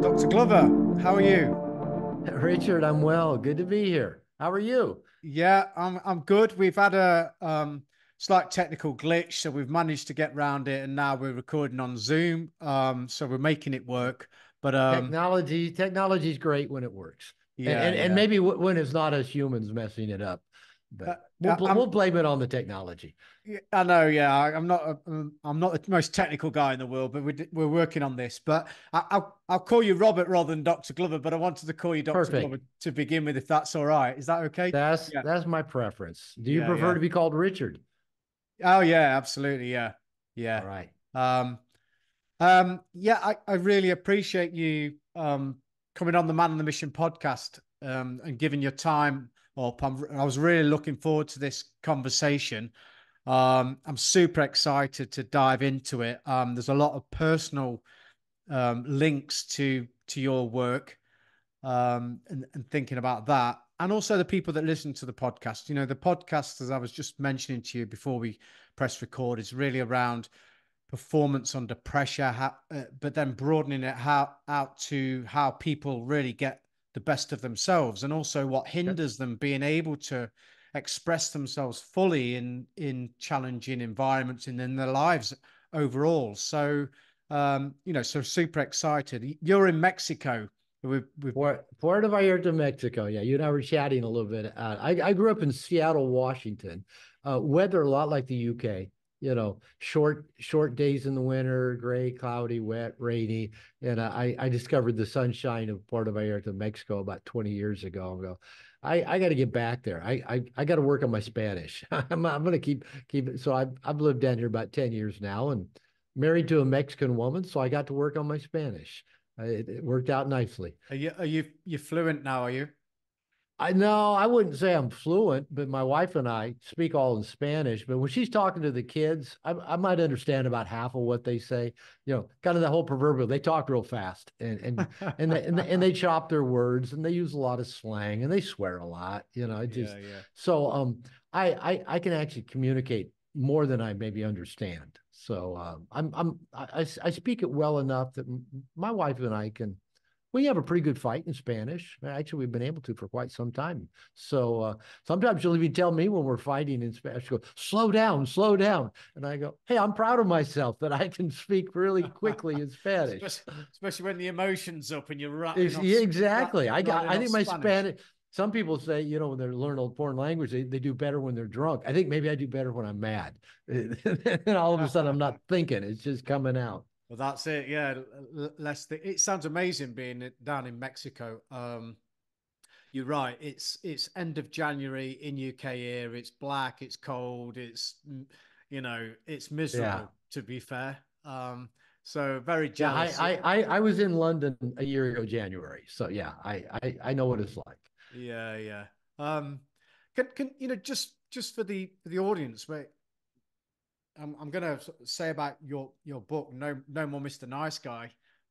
Dr. Glover, how are you? Richard, I'm well. Good to be here. How are you? Yeah, I'm good. We've had a slight technical glitch, so we've managed to get around it, and now we're recording on Zoom. So we're making it work. But Technology's great when it works, and yeah, and yeah. maybe when it's not us humans messing it up, Uh, but we'll blame it on the technology. yeah, I know. Yeah, I'm not the most technical guy in the world, but we're working on this. But I'll call you Robert rather than Dr. Glover. But I wanted to call you Dr. Perfect. Glover to begin with, if that's all right. Is that okay? That's Yeah, that's my preference. Do you yeah, prefer yeah. to be called Richard? Oh yeah, absolutely. Yeah, All yeah. right. Um, yeah, I really appreciate you coming on the Man on the Mission podcast and giving your time up. I was really looking forward to this conversation. I'm super excited to dive into it. There's a lot of personal links to your work and thinking about that. And also the people that listen to the podcast. You know, the podcast, as I was just mentioning to you before we press record, is really around performance under pressure, but then broadening it out to how people really get the best of themselves, and also what Okay. hinders them being able to express themselves fully in challenging environments and in their lives overall. So, so super excited. You're in Mexico. We've Puerto Vallarta, Mexico. Yeah, you and I were chatting a little bit. I grew up in Seattle, Washington. Weather a lot like the UK. Short days in the winter, gray, cloudy, wet, rainy. And I discovered the sunshine of Puerto Vallarta, Mexico, about 20 years ago. I got to get back there. I got to work on my Spanish. I'm going to keep it. So I've lived down here about 10 years now, and married to a Mexican woman, so I got to work on my Spanish. It worked out nicely. you fluent now? Are you? I know I wouldn't say I'm fluent, but my wife and I speak all in Spanish. But when she's talking to the kids, I might understand about half of what they say. Kind of the whole proverbial. They talk real fast and they chop their words and they use a lot of slang and they swear a lot. It Yeah, just yeah. so I can actually communicate more than I maybe understand. So I speak it well enough that my wife and I can we have a pretty good fight in Spanish. Actually, we've been able to for quite some time. So sometimes she'll even tell me when we're fighting in Spanish, she'll go, slow down, slow down. And I go, hey, I'm proud of myself that I can speak really quickly in Spanish. Especially when the emotion's up and you're Yeah, exactly. I rattling off think my Spanish. Spanish, some people say, when they learn a foreign language, they do better when they're drunk. I think maybe I do better when I'm mad. And all of a sudden I'm not thinking, it's just coming out. Well, that's it. Yeah, it sounds amazing being down in Mexico. You're right. It's end of January in UK here. It's black. It's cold. It's Yeah. miserable, to be fair. So very Yeah, jealous. I was in London a year ago, January. So yeah, I know what it's like. Yeah, yeah. Can just for the audience, mate. I'm gonna say about your book, No More Mr. Nice Guy.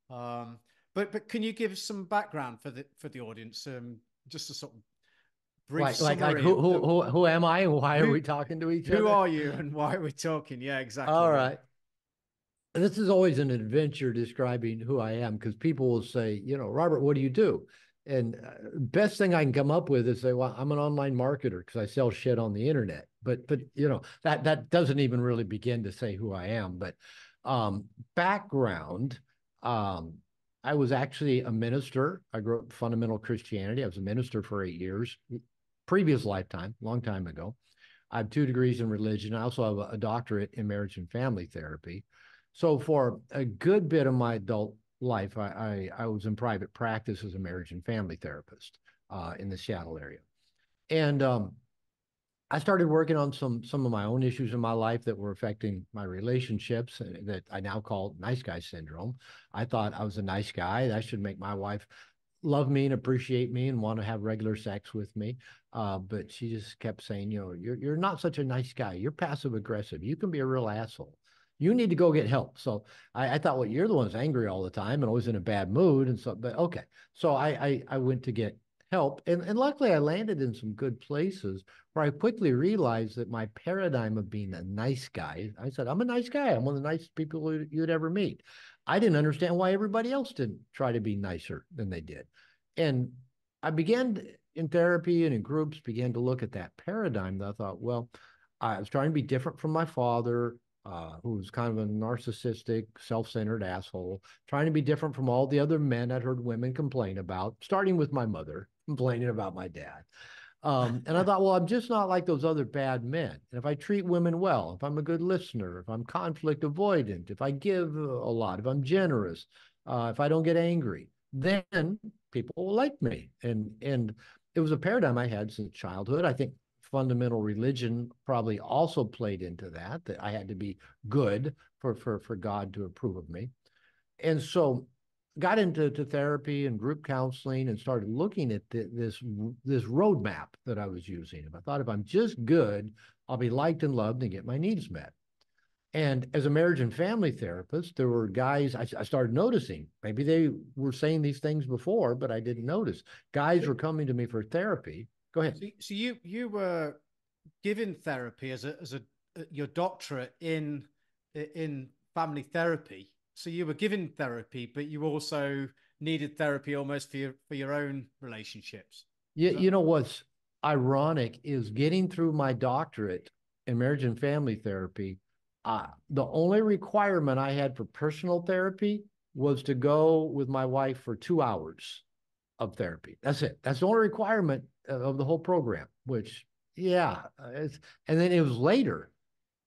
Um, but can you give some background for the audience? Just a sort of brief Like summary who of who who who am I and why are who we talking to each who other? are you and why are we talking? Yeah, exactly. All Yeah. right. This is always an adventure describing who I am because people will say, Robert, what do you do? And best thing I can come up with is say, well, I'm an online marketer because I sell shit on the internet. But that doesn't even really begin to say who I am. But um, background, um, I was actually a minister. I grew up in fundamental Christianity. I was a minister for 8 years, previous lifetime, long time ago. I have 2 degrees in religion. I also have a doctorate in marriage and family therapy. So for a good bit of my adult life, I was in private practice as a marriage and family therapist in the Seattle area. And I started working on some of my own issues in my life that were affecting my relationships that I now call nice guy syndrome. I thought I was a nice guy. That should make my wife love me and appreciate me and want to have regular sex with me. But she just kept saying, you're not such a nice guy. You're passive aggressive. You can be a real asshole. You need to go get help. So I thought, well, you're the one who's angry all the time and always in a bad mood. And so, but okay. So I went to get help. And luckily, I landed in some good places where I quickly realized that my paradigm of being a nice guy, I said, I'm a nice guy. I'm one of the nicest people you'd ever meet. I didn't understand why everybody else didn't try to be nicer than they did. And I began in therapy and in groups, began to look at that paradigm that I thought, well, I was trying to be different from my father, who was kind of a narcissistic, self-centered asshole, trying to be different from all the other men I'd heard women complain about, starting with my mother complaining about my dad. And I thought, well, I'm just not like those other bad men. And if I treat women well, if I'm a good listener, if I'm conflict avoidant, if I give a lot, if I'm generous, if I don't get angry, then people will like me. And it was a paradigm I had since childhood. I think fundamental religion probably also played into that, that I had to be good for God to approve of me. And so got into therapy and group counseling and started looking at this roadmap that I was using. If I thought if I'm just good, I'll be liked and loved and get my needs met. And as a marriage and family therapist, there were guys I started noticing. Maybe they were saying these things before, but I didn't notice. Guys were coming to me for therapy. Go ahead. So you were given therapy as a your doctorate in family therapy. So you were given therapy, but you also needed therapy almost for your own relationships. You know what's ironic is getting through my doctorate in marriage and family therapy. The only requirement I had for personal therapy was to go with my wife for 2 hours of therapy. That's it. That's the only requirement of the whole program, which, yeah. And then it was later,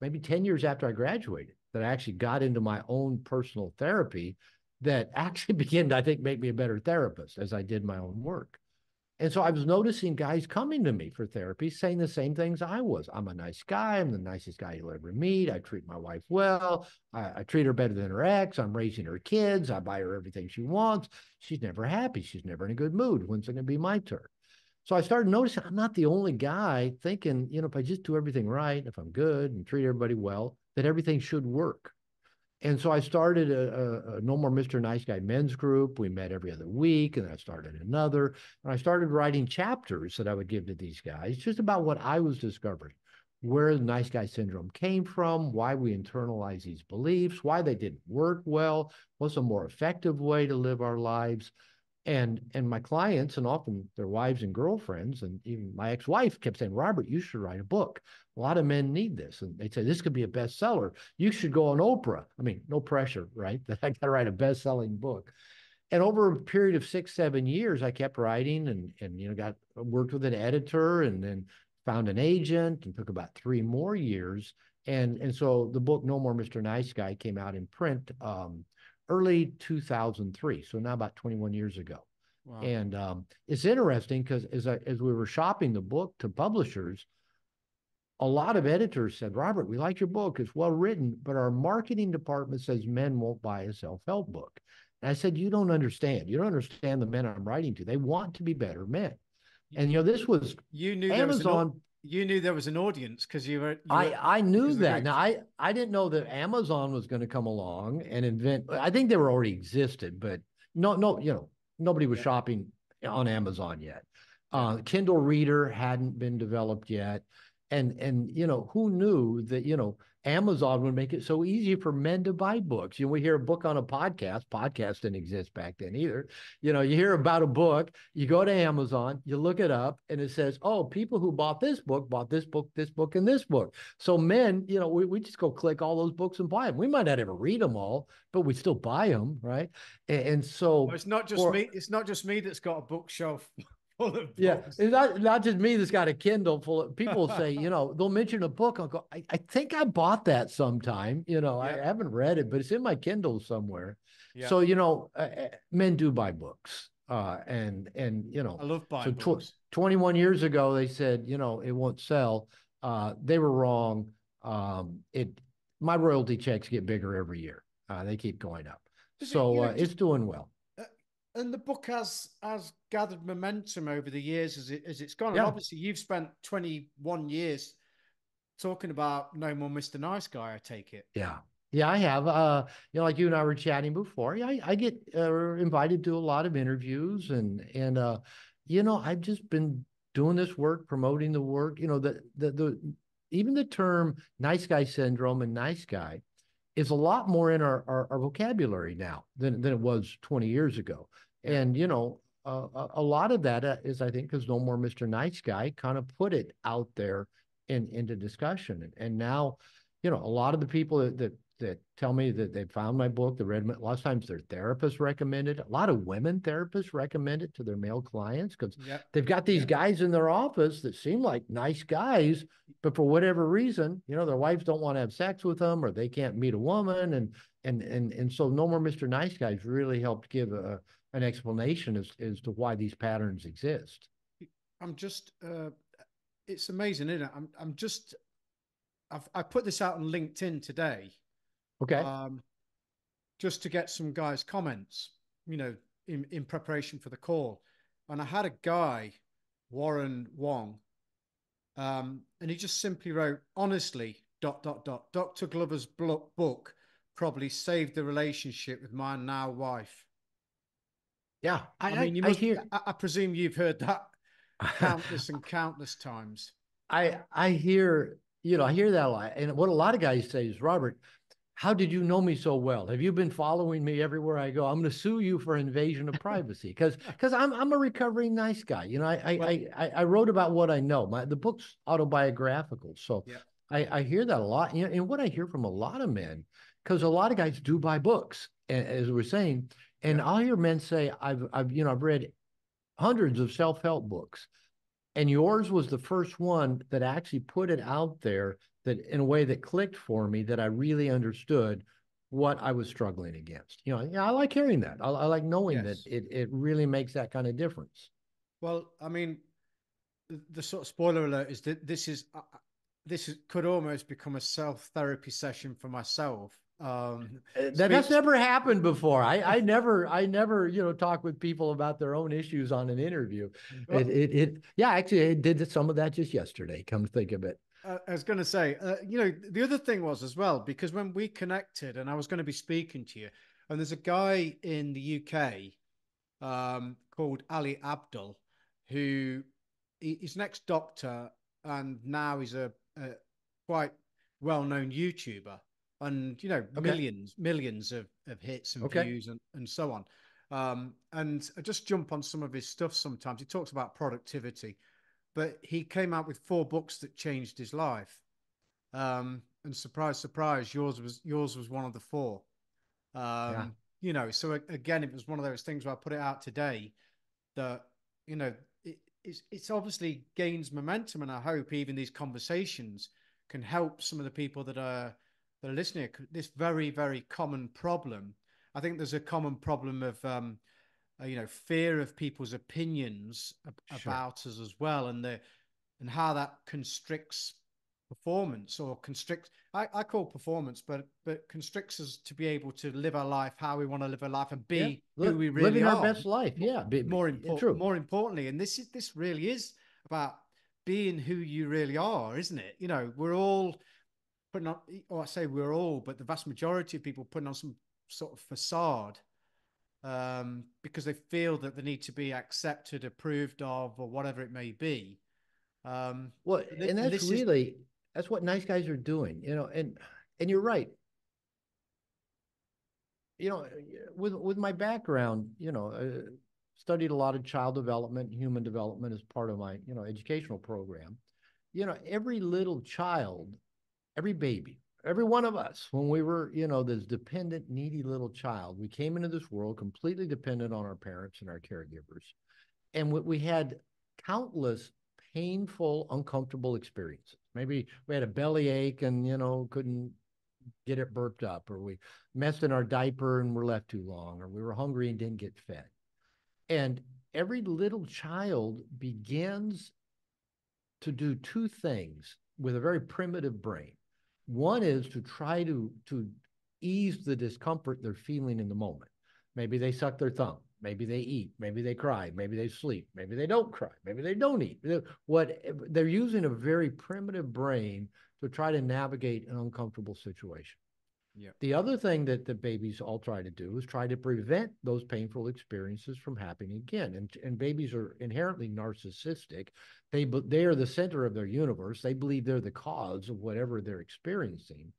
maybe 10 years after I graduated, that I actually got into my own personal therapy that actually began to, I think, make me a better therapist as I did my own work. And so I was noticing guys coming to me for therapy saying the same things I was. I'm a nice guy. I'm the nicest guy you'll ever meet. I treat my wife well. I treat her better than her ex. I'm raising her kids. I buy her everything she wants. She's never happy. She's never in a good mood. When's it going to be my turn? So I started noticing I'm not the only guy thinking, if I just do everything right, if I'm good and treat everybody well, that everything should work. And so I started a No More Mr. Nice Guy men's group. We met every other week, and then I started another. And I started writing chapters that I would give to these guys just about what I was discovering, where the nice guy syndrome came from, why we internalize these beliefs, why they didn't work well, what's a more effective way to live our lives. And my clients, and often their wives and girlfriends, and even my ex-wife kept saying, Robert, you should write a book. A lot of men need this. And they'd say, this could be a bestseller. You should go on Oprah. I mean, no pressure, right? That I got to write a best-selling book. And over a period of 6, 7 years, I kept writing and got worked with an editor and then found an agent and took about 3 more years. And so the book No More Mr. Nice Guy came out in print early 2003, so now about 21 years ago. Wow. And it's interesting because as we were shopping the book to publishers, a lot of editors said, Robert, we like your book. It's well written, but our marketing department says men won't buy a self-help book. And I said, you don't understand. You don't understand the men I'm writing to. They want to be better men. And, this was you knew Amazon. You knew there was an audience because I knew that. Now I didn't know that Amazon was going to come along and invent. I think they were already existed, but no, nobody was shopping on Amazon yet. Kindle Reader hadn't been developed yet, and who knew that Amazon would make it so easy for men to buy books. We hear a book on a podcast. Podcast didn't exist back then either. You hear about a book, you go to Amazon, you look it up, and it says, oh, people who bought this book, this book, and this book. So men, we just go click all those books and buy them. We might not ever read them all, but we still buy them, right? And so well, it's not just me. It's not just me that's got a bookshelf. Yeah, it's not just me that's got a Kindle full of people say, they'll mention a book. I'll go, I think I bought that sometime. I haven't read it, but it's in my Kindle somewhere. Yeah. So, men do buy books. And I love buying books. 21 years ago, they said, it won't sell. They were wrong. My royalty checks get bigger every year. They keep going up. So it's doing well. And the book has gathered momentum over the years as it's gone. Yeah. And obviously, you've spent 21 years talking about No More Mr. Nice Guy, I take it. Yeah. Yeah, I have. Like you and I were chatting before. Yeah, I get invited to a lot of interviews, and I've just been doing this work, promoting the work. The even the term nice guy syndrome and nice guy is a lot more in our vocabulary now than it was 20 years ago. Yeah. And, a lot of that is, I think, because No More Mr. Nice Guy kind of put it out there into discussion. And now, a lot of the people that tell me that they found my book, they read it, a lot of times their therapists recommend it. A lot of women therapists recommend it to their male clients because Yeah. they've got these Yeah. guys in their office that seem like nice guys, but for whatever reason, their wives don't want to have sex with them or they can't meet a woman. And so No More Mr. Nice Guys really helped give an explanation as to why these patterns exist. I'm just, it's amazing, isn't it? I'm just, I put this out on LinkedIn today, Okay. um, just to get some guys' comments, in preparation for the call. And I had a guy, Warren Wong, and he just simply wrote, honestly, dot, dot, dot, Dr. Glover's book probably saved the relationship with my now wife. Yeah. I mean, you I must, hear I presume you've heard that countless and countless times. I hear, I hear that a lot. And what a lot of guys say is, Robert, how did you know me so well? Have you been following me everywhere I go? I'm going to sue you for invasion of privacy because I'm a recovering nice guy. Well, I wrote about what I know. The book's autobiographical, so yeah, I hear that a lot. And what I hear from a lot of men, because a lot of guys do buy books, as we're saying, yeah, and I'll hear men say, I've read hundreds of self-help books, and yours was the first one that actually put it out there that in a way that clicked for me, that I really understood what I was struggling against. Yeah, I like hearing that. I like knowing that yes. it really makes that kind of difference. Well, I mean, the sort of spoiler alert is that could almost become a self therapy session for myself. That's Speaks. never happened before. I never, talk with people about their own issues on an interview. Well, Yeah, actually, I did some of that just yesterday. Come to think of it. I was going to say, the other thing was as well, because when we connected and I was going to be speaking to you, and there's a guy in the UK, called Ali Abdul, who he's an ex-doctor and now he's a quite well-known YouTuber, and Okay. millions of hits and Okay. views and so on. And I just jump on some of his stuff sometimes. He talks about productivity, but he came out with 4 books that changed his life. And surprise, surprise, yours was one of the 4. Yeah. So again, it was one of those things where I put it out today that you know it's obviously gains momentum, and I hope even these conversations can help some of the people that are listening. This very, very common problem. I think there's a common problem of fear of people's opinions Sure. about us as well, and how that constricts performance, or constricts, I call performance, but constricts us to be able to live our life how we want to live our life and Yeah. be who we really Living our are. best life. Yeah. True. More importantly, and this really is about being who you really are, isn't it? We're all putting on, or I say we're all, but the vast majority of people putting on some sort of facade, because they feel that they need to be accepted, approved of, or whatever it may be. Well, and And that's this is really that's what nice guys are doing, and you're right. With my background, studied a lot of child development, human development as part of my, educational program. Every little child, every baby, every one of us, when we were, this dependent, needy little child, we came into this world completely dependent on our parents and our caregivers. And we had countless painful, uncomfortable experiences. Maybe we had a belly ache and, couldn't get it burped up, or we messed in our diaper and were left too long, or we were hungry and didn't get fed. And every little child begins to do 2 things with a very primitive brain. One is to try to ease the discomfort they're feeling in the moment. Maybe they suck their thumb. Maybe they eat. Maybe they cry. Maybe they sleep. Maybe they don't cry. Maybe they don't eat. What they're using a very primitive brain to try to navigate an uncomfortable situation. Yeah. The other thing that the babies all try to do is try to prevent those painful experiences from happening again. And babies are inherently narcissistic. They are the center of their universe. They believe they're the cause of whatever they're experiencing.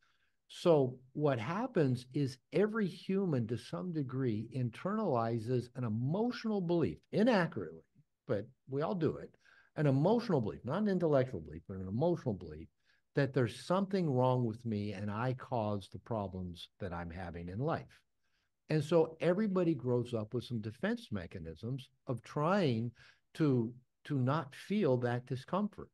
So what happens is every human to some degree internalizes an emotional belief, inaccurately, but we all do it, an emotional belief, not an intellectual belief, but an emotional belief that there's something wrong with me and I caused the problems that I'm having in life. And so everybody grows up with some defense mechanisms of trying to not feel that discomfort.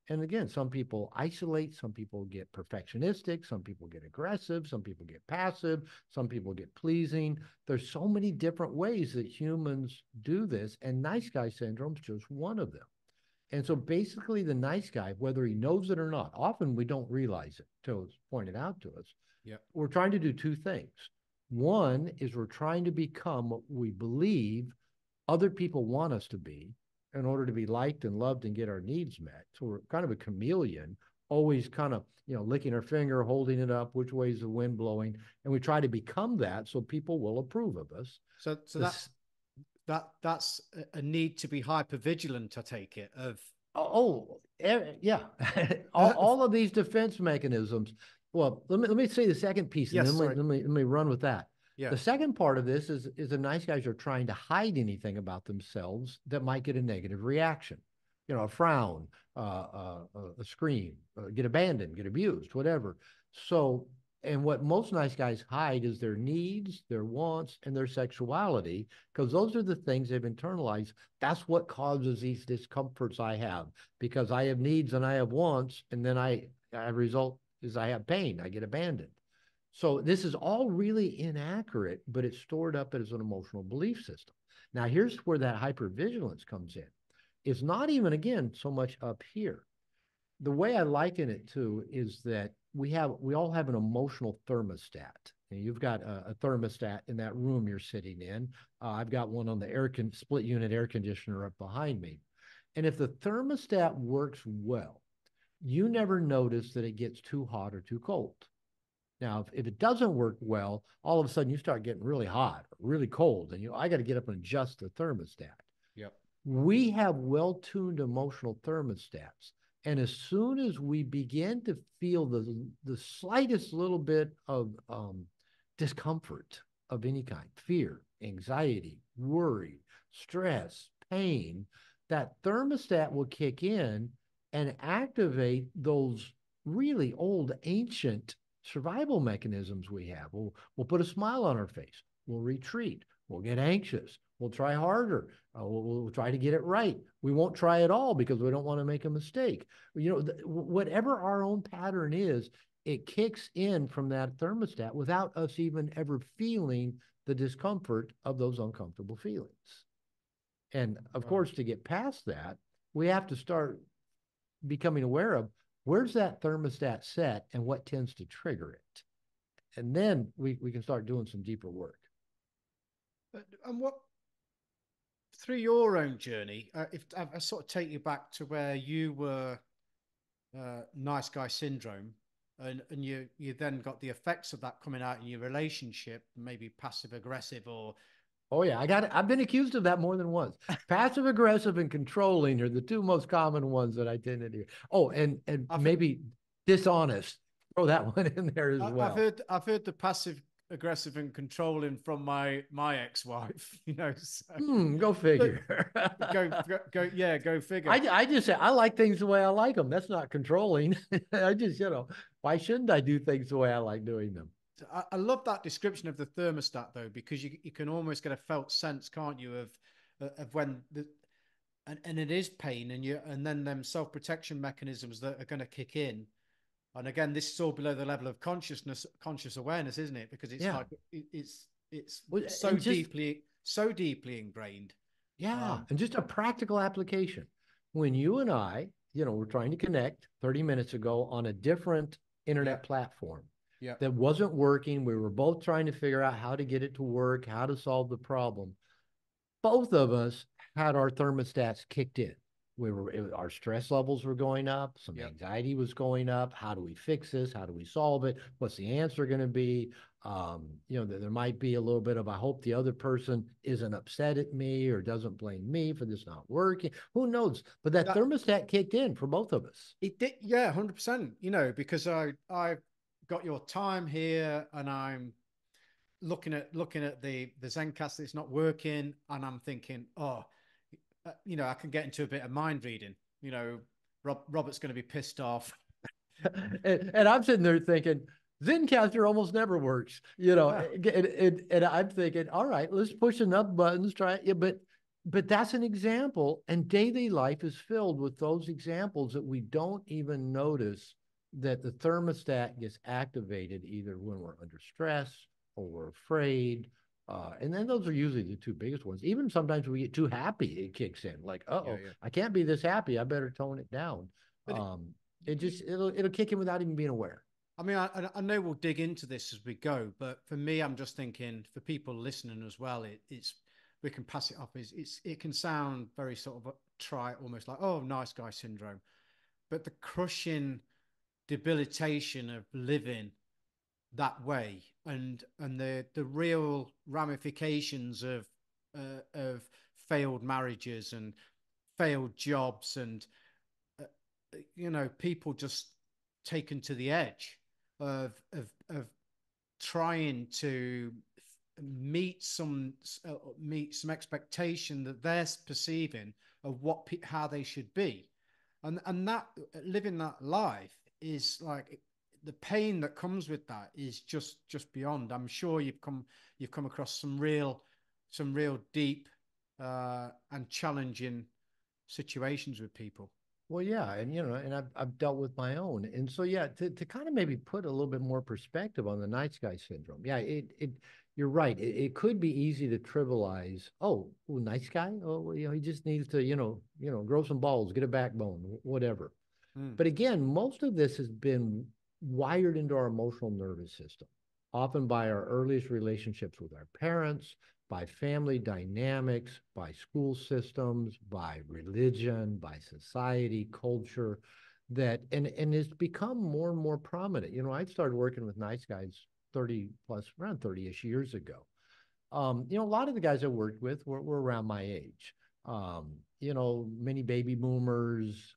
And again, some people isolate, some people get perfectionistic, some people get aggressive, some people get passive, some people get pleasing. There's so many different ways that humans do this, and nice guy syndrome is just one of them. And so basically, the nice guy, whether he knows it or not, often we don't realize it till it's pointed out to us. Yeah. We're trying to do two things. One is we're trying to become what we believe other people want us to be in order to be liked and loved and get our needs met. So we're kind of a chameleon, always kind of, licking our finger, holding it up, which way is the wind blowing. And we try to become that so people will approve of us. So that's a need to be hyper vigilant, I take it, of yeah. all of these defense mechanisms. Well, let me say the second piece, and yes, then sorry. let me run with that. Yeah. The second part of this is the nice guys are trying to hide anything about themselves that might get a negative reaction. A frown, a scream, get abandoned, get abused, whatever. So, and what most nice guys hide is their needs, their wants, and their sexuality, because those are the things they've internalized. That's what causes these discomforts I have, because I have needs and I have wants, and then I result is I have pain, I get abandoned. So this is all really inaccurate, but it's stored up as an emotional belief system. Now, here's where that hypervigilance comes in. It's not even, again, so much up here. The way I liken it to is that we all have an emotional thermostat. And you've got a thermostat in that room you're sitting in. I've got one on the split unit air conditioner up behind me. And if the thermostat works well, you never notice that it gets too hot or too cold. Now, if it doesn't work well, all of a sudden you start getting really hot, or really cold, and I got to get up and adjust the thermostat. Yep. We have well-tuned emotional thermostats. And as soon as we begin to feel the slightest little bit of discomfort of any kind, fear, anxiety, worry, stress, pain, that thermostat will kick in and activate those really old, ancient survival mechanisms we have. We'll put a smile on our face. We'll retreat. We'll get anxious. We'll try harder. We'll try to get it right. We won't try at all because we don't want to make a mistake. Whatever our own pattern is, it kicks in from that thermostat without us even ever feeling the discomfort of those uncomfortable feelings. And of course, to get past that, we have to start becoming aware of where's that thermostat set and what tends to trigger it. And then we can start doing some deeper work. And what, through your own journey, if I sort of take you back to where you were nice guy syndrome, and you then got the effects of that coming out in your relationship, maybe passive aggressive or Oh yeah, I've been accused of that more than once. Passive aggressive and controlling are the two most common ones that I tend to do. Oh, and maybe dishonest. Throw that one in there as well. I've heard the passive aggressive and controlling from my ex-wife, so Go figure. go figure. I just say I like things the way I like them. That's not controlling. I just, why shouldn't I do things the way I like doing them? I love that description of the thermostat though, because you can almost get a felt sense, can't you, of when and it is pain, and then them self-protection mechanisms that are going to kick in. And again, this is all below the level of conscious awareness, isn't it? Because it's like it's so deeply ingrained. Yeah, and just a practical application. When you and I, we're trying to connect 30 minutes ago on a different internet platform that wasn't working. We were both trying to figure out how to get it to work, how to solve the problem. Both of us had our thermostats kicked in. Our stress levels were going up, some Yep. anxiety was going up. How do we fix this? How do we solve it? What's the answer going to be? There might be a little bit of, I hope the other person isn't upset at me or doesn't blame me for this not working. Who knows? But that That thermostat kicked in for both of us. it did, yeah, 100%. Because I got your time here, and I'm looking at the Zencast that's not working, and I'm thinking, oh, I can get into a bit of mind reading. Robert's going to be pissed off. And I'm sitting there thinking, Zencaster almost never works, Yeah, and I'm thinking, all right, let's push enough buttons, try it. Yeah, but that's an example, and daily life is filled with those examples that we don't even notice that the thermostat gets activated either when we're under stress or we're afraid. And then those are usually the two biggest ones. Even sometimes we get too happy, it kicks in. Like, yeah, uh-oh, yeah. I can't be this happy. I better tone it down. But It'll kick in without even being aware. I mean, I know we'll dig into this as we go, but for me, I'm just thinking for people listening as well, it's we can pass it off as it can sound very sort of trite, almost like, oh, nice guy syndrome, but the crushing debilitation of living that way, and the real ramifications of failed marriages and failed jobs, and people just taken to the edge of trying to meet some expectation that they're perceiving of how they should be, and that living that life is like the pain that comes with that is just beyond. I'm sure you've come across some real deep and challenging situations with people. Well, yeah, and I've dealt with my own, and so yeah, to kind of maybe put a little bit more perspective on the nice guy syndrome. Yeah, you're right. It could be easy to trivialize. Oh, nice guy. Oh, well, he just needs to grow some balls, get a backbone, whatever. Mm. But again, most of this has been wired into our emotional nervous system, often by our earliest relationships with our parents, by family dynamics, by school systems, by religion, by society, culture, and it's become more and more prominent. I started working with nice guys 30 plus, around 30-ish years ago. A lot of the guys I worked with were around my age. Many baby boomers,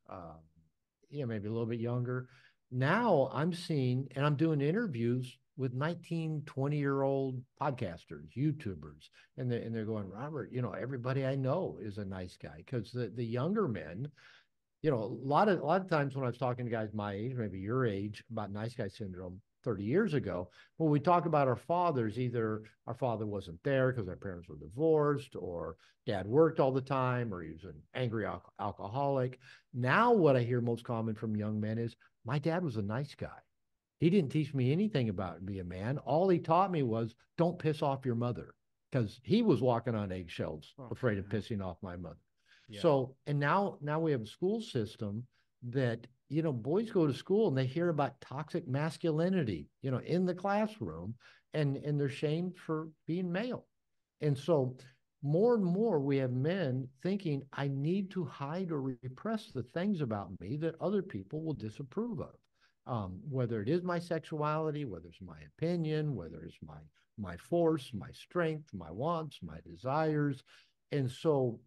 maybe a little bit younger. Now I'm seeing, and I'm doing interviews with 19, 20-year-old podcasters, YouTubers, and they're going, Robert, everybody I know is a nice guy. Because the younger men, a lot of times when I was talking to guys my age, maybe your age, about nice guy syndrome 30 years ago, when we talk about our fathers, either our father wasn't there because our parents were divorced, or dad worked all the time, or he was an angry alcoholic. Now, what I hear most common from young men is, my dad was a nice guy. He didn't teach me anything about being a man. All he taught me was, don't piss off your mother, because he was walking on eggshells, afraid Fucking of hell. pissing off my mother. Yeah. So, and now we have a school system that, boys go to school and they hear about toxic masculinity, in the classroom, and they're shamed for being male. And so more and more we have men thinking, I need to hide or repress the things about me that other people will disapprove of. Whether it is my sexuality, whether it's my opinion, whether it's my force, my strength, my wants, my desires. And so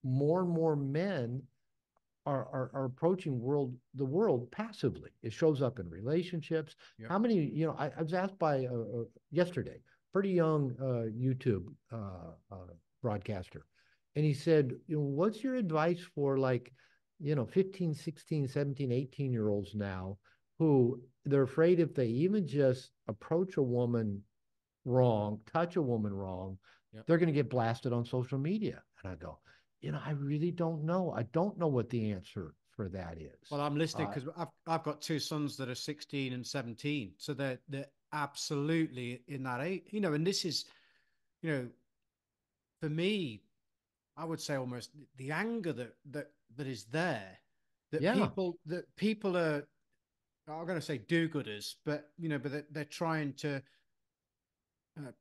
more and more men are approaching the world passively. It shows up in relationships. Yep. How many, I was asked by yesterday, pretty young YouTube broadcaster, and he said, what's your advice for, like, 15, 16, 17, 18-year-olds now, who they're afraid if they even just approach a woman wrong, touch a woman wrong, Yep. they're going to get blasted on social media. And I go, I really don't know. I don't know what the answer for that is. Well, I'm listening because I've got two sons that are 16 and 17, so they're absolutely in that age, and this is, you know, for me, I would say almost the anger that is there, Yeah. that people are, I'm going to say do-gooders, but they're trying to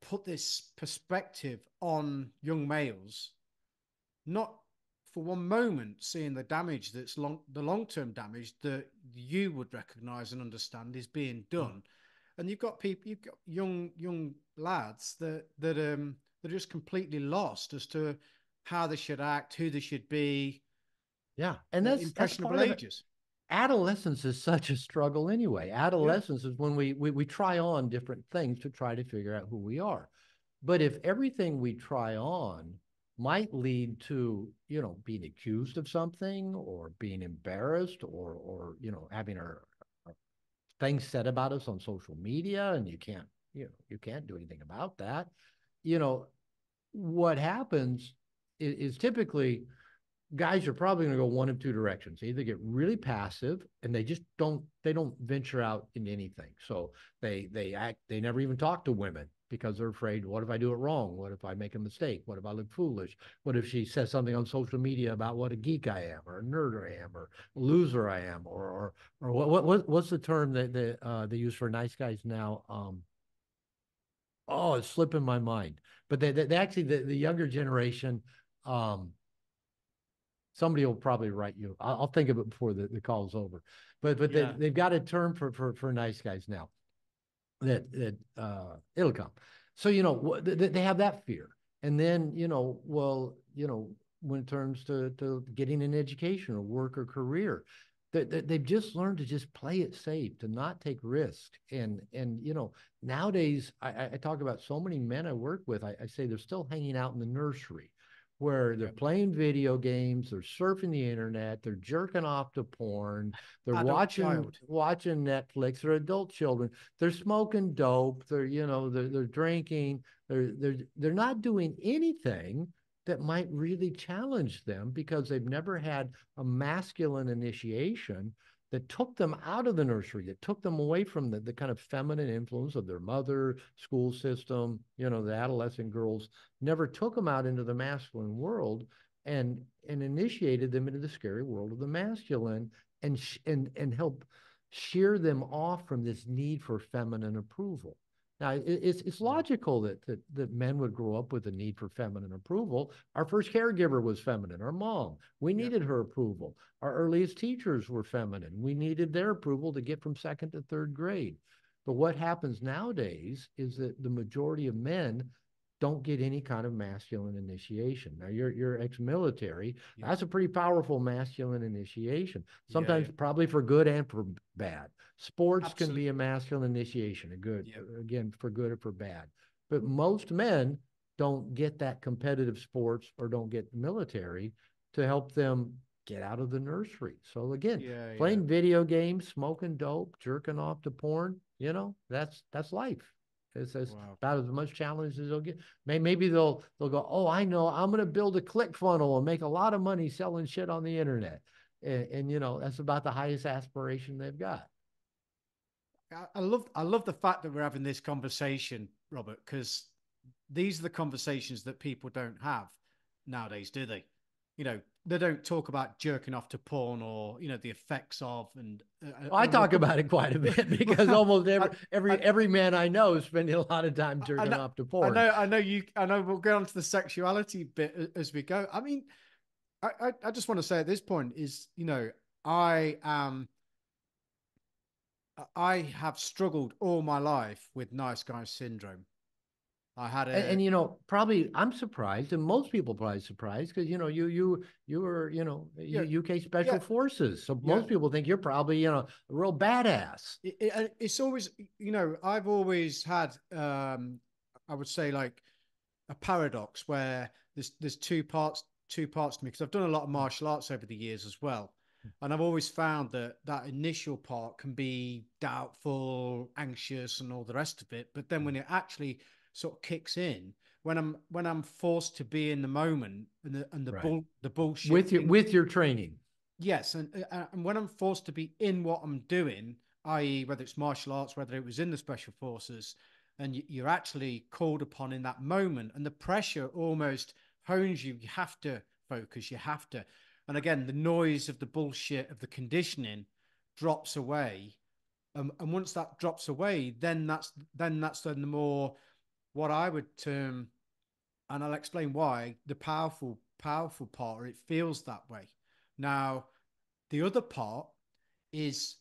put this perspective on young males, not for one moment seeing the damage the long-term damage that you would recognize and understand is being done. And you've got young lads that are just completely lost as to how they should act, who they should be, Yeah, and that's impressionable part of it. ages. Adolescence is such a struggle anyway. Yeah, Adolescence is when we try on different things to try to figure out who we are. But if everything we try on might lead to, being accused of something or being embarrassed or having our things said about us on social media, and you can't do anything about that, you know, what happens is typically guys are probably going to go one of two directions. They either get really passive and they don't venture out into anything. So they never even talk to women because they're afraid, what if I do it wrong? What if I make a mistake? What if I look foolish? What if she says something on social media about what a geek I am or a nerd I am or a loser I am or what's the term that they use for nice guys now? Oh, it's slipping my mind. But they actually the younger generation, um, somebody will probably write you. I'll think of it before the call's over. But yeah, they've got a term for nice guys now that it'll come. So they have that fear, and then when it turns to getting an education or work or career, they've just learned to just play it safe, to not take risks, and nowadays I talk about so many men I work with. I say they're still hanging out in the nursery where they're yeah. playing video games, they're surfing the internet, they're jerking off to porn, they're Adult watching child. watching Netflix, they're adult children, they're smoking dope, they're drinking, they're not doing anything that might really challenge them because they've never had a masculine initiation that took them out of the nursery, that took them away from the kind of feminine influence of their mother, school system, the adolescent girls, never took them out into the masculine world and initiated them into the scary world of the masculine and help shear them off from this need for feminine approval. Now, it's Yeah, logical that men would grow up with a need for feminine approval. Our first caregiver was feminine, our mom. We yeah, needed her approval. Our earliest teachers were feminine. We needed their approval to get from second to third grade. But what happens nowadays is that the majority of men don't get any kind of masculine initiation. Now, you're ex-military. yeah, That's a pretty powerful masculine initiation, yeah, sometimes yeah. probably for good and for bad. Sports can be Absolutely. a masculine initiation, a good, Yeah, again, for good or for bad. But most men don't get that competitive sports or don't get military to help them get out of the nursery. So again, yeah, yeah. playing video games, smoking dope, jerking off to porn, that's life. It's Wow. about as much challenge as they'll get. Maybe they'll go, oh, I know, I'm going to build a click funnel and make a lot of money selling shit on the internet, and that's about the highest aspiration they've got. I love the fact that we're having this conversation, Robert, because these are the conversations that people don't have nowadays, do they? They don't talk about jerking off to porn or the effects of I and we'll talk come. about it quite a bit because almost I, I, every man I know is spending a lot of time I jerking know, off to I porn. know, I know you. I know we'll get on to the sexuality bit as we go. I mean, I just want to say at this point is, I am I have struggled all my life with nice guy syndrome. I had a Probably I'm surprised, and most people probably surprised because you were yeah, UK Special yeah, Forces, so yeah. most people think you're probably a real badass. It's always, I've always had, I would say, like a paradox where there's two parts to me, because I've done a lot of martial arts over the years as well, and I've always found that that initial part can be doubtful, anxious, and all the rest of it. But then when it actually sort of kicks in, when I'm forced to be in the moment, and Right. the bullshit With your thing. with your training. Yes, and when I'm forced to be in what I'm doing, i.e., whether it's martial arts, whether it was in the special forces, and you're actually called upon in that moment, and the pressure almost hones you. You have to focus. You have to, and again, the noise of the bullshit of the conditioning drops away, and once that drops away, then the more, what I would term, and I'll explain why, the powerful powerful part, or it feels that way. Now, the other part is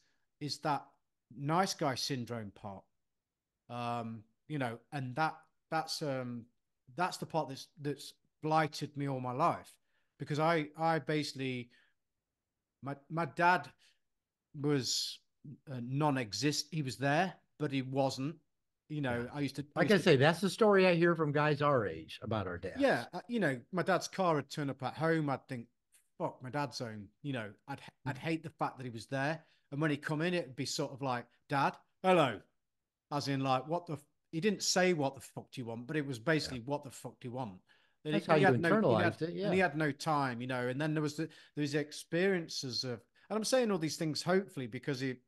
that nice guy syndrome part. And that's that's the part that's blighted me all my life, because I basically, my dad was non-exist. He was there, but he wasn't. Yeah. I Like used I to, say, that's the story I hear from guys our age about our yeah, dads. my dad's car would turn up at home. I'd think, fuck, my dad's home. I'd hate the fact that he was there. And when he come in, it'd be sort of like, Dad, hello, as in like, what the? He didn't say what the fuck do you want, but it was Yeah. basically what the fuck do you want? That's how And he you had no, internalized it. and Yeah. he had no time, And then there was experiences of, and I'm saying all these things hopefully because it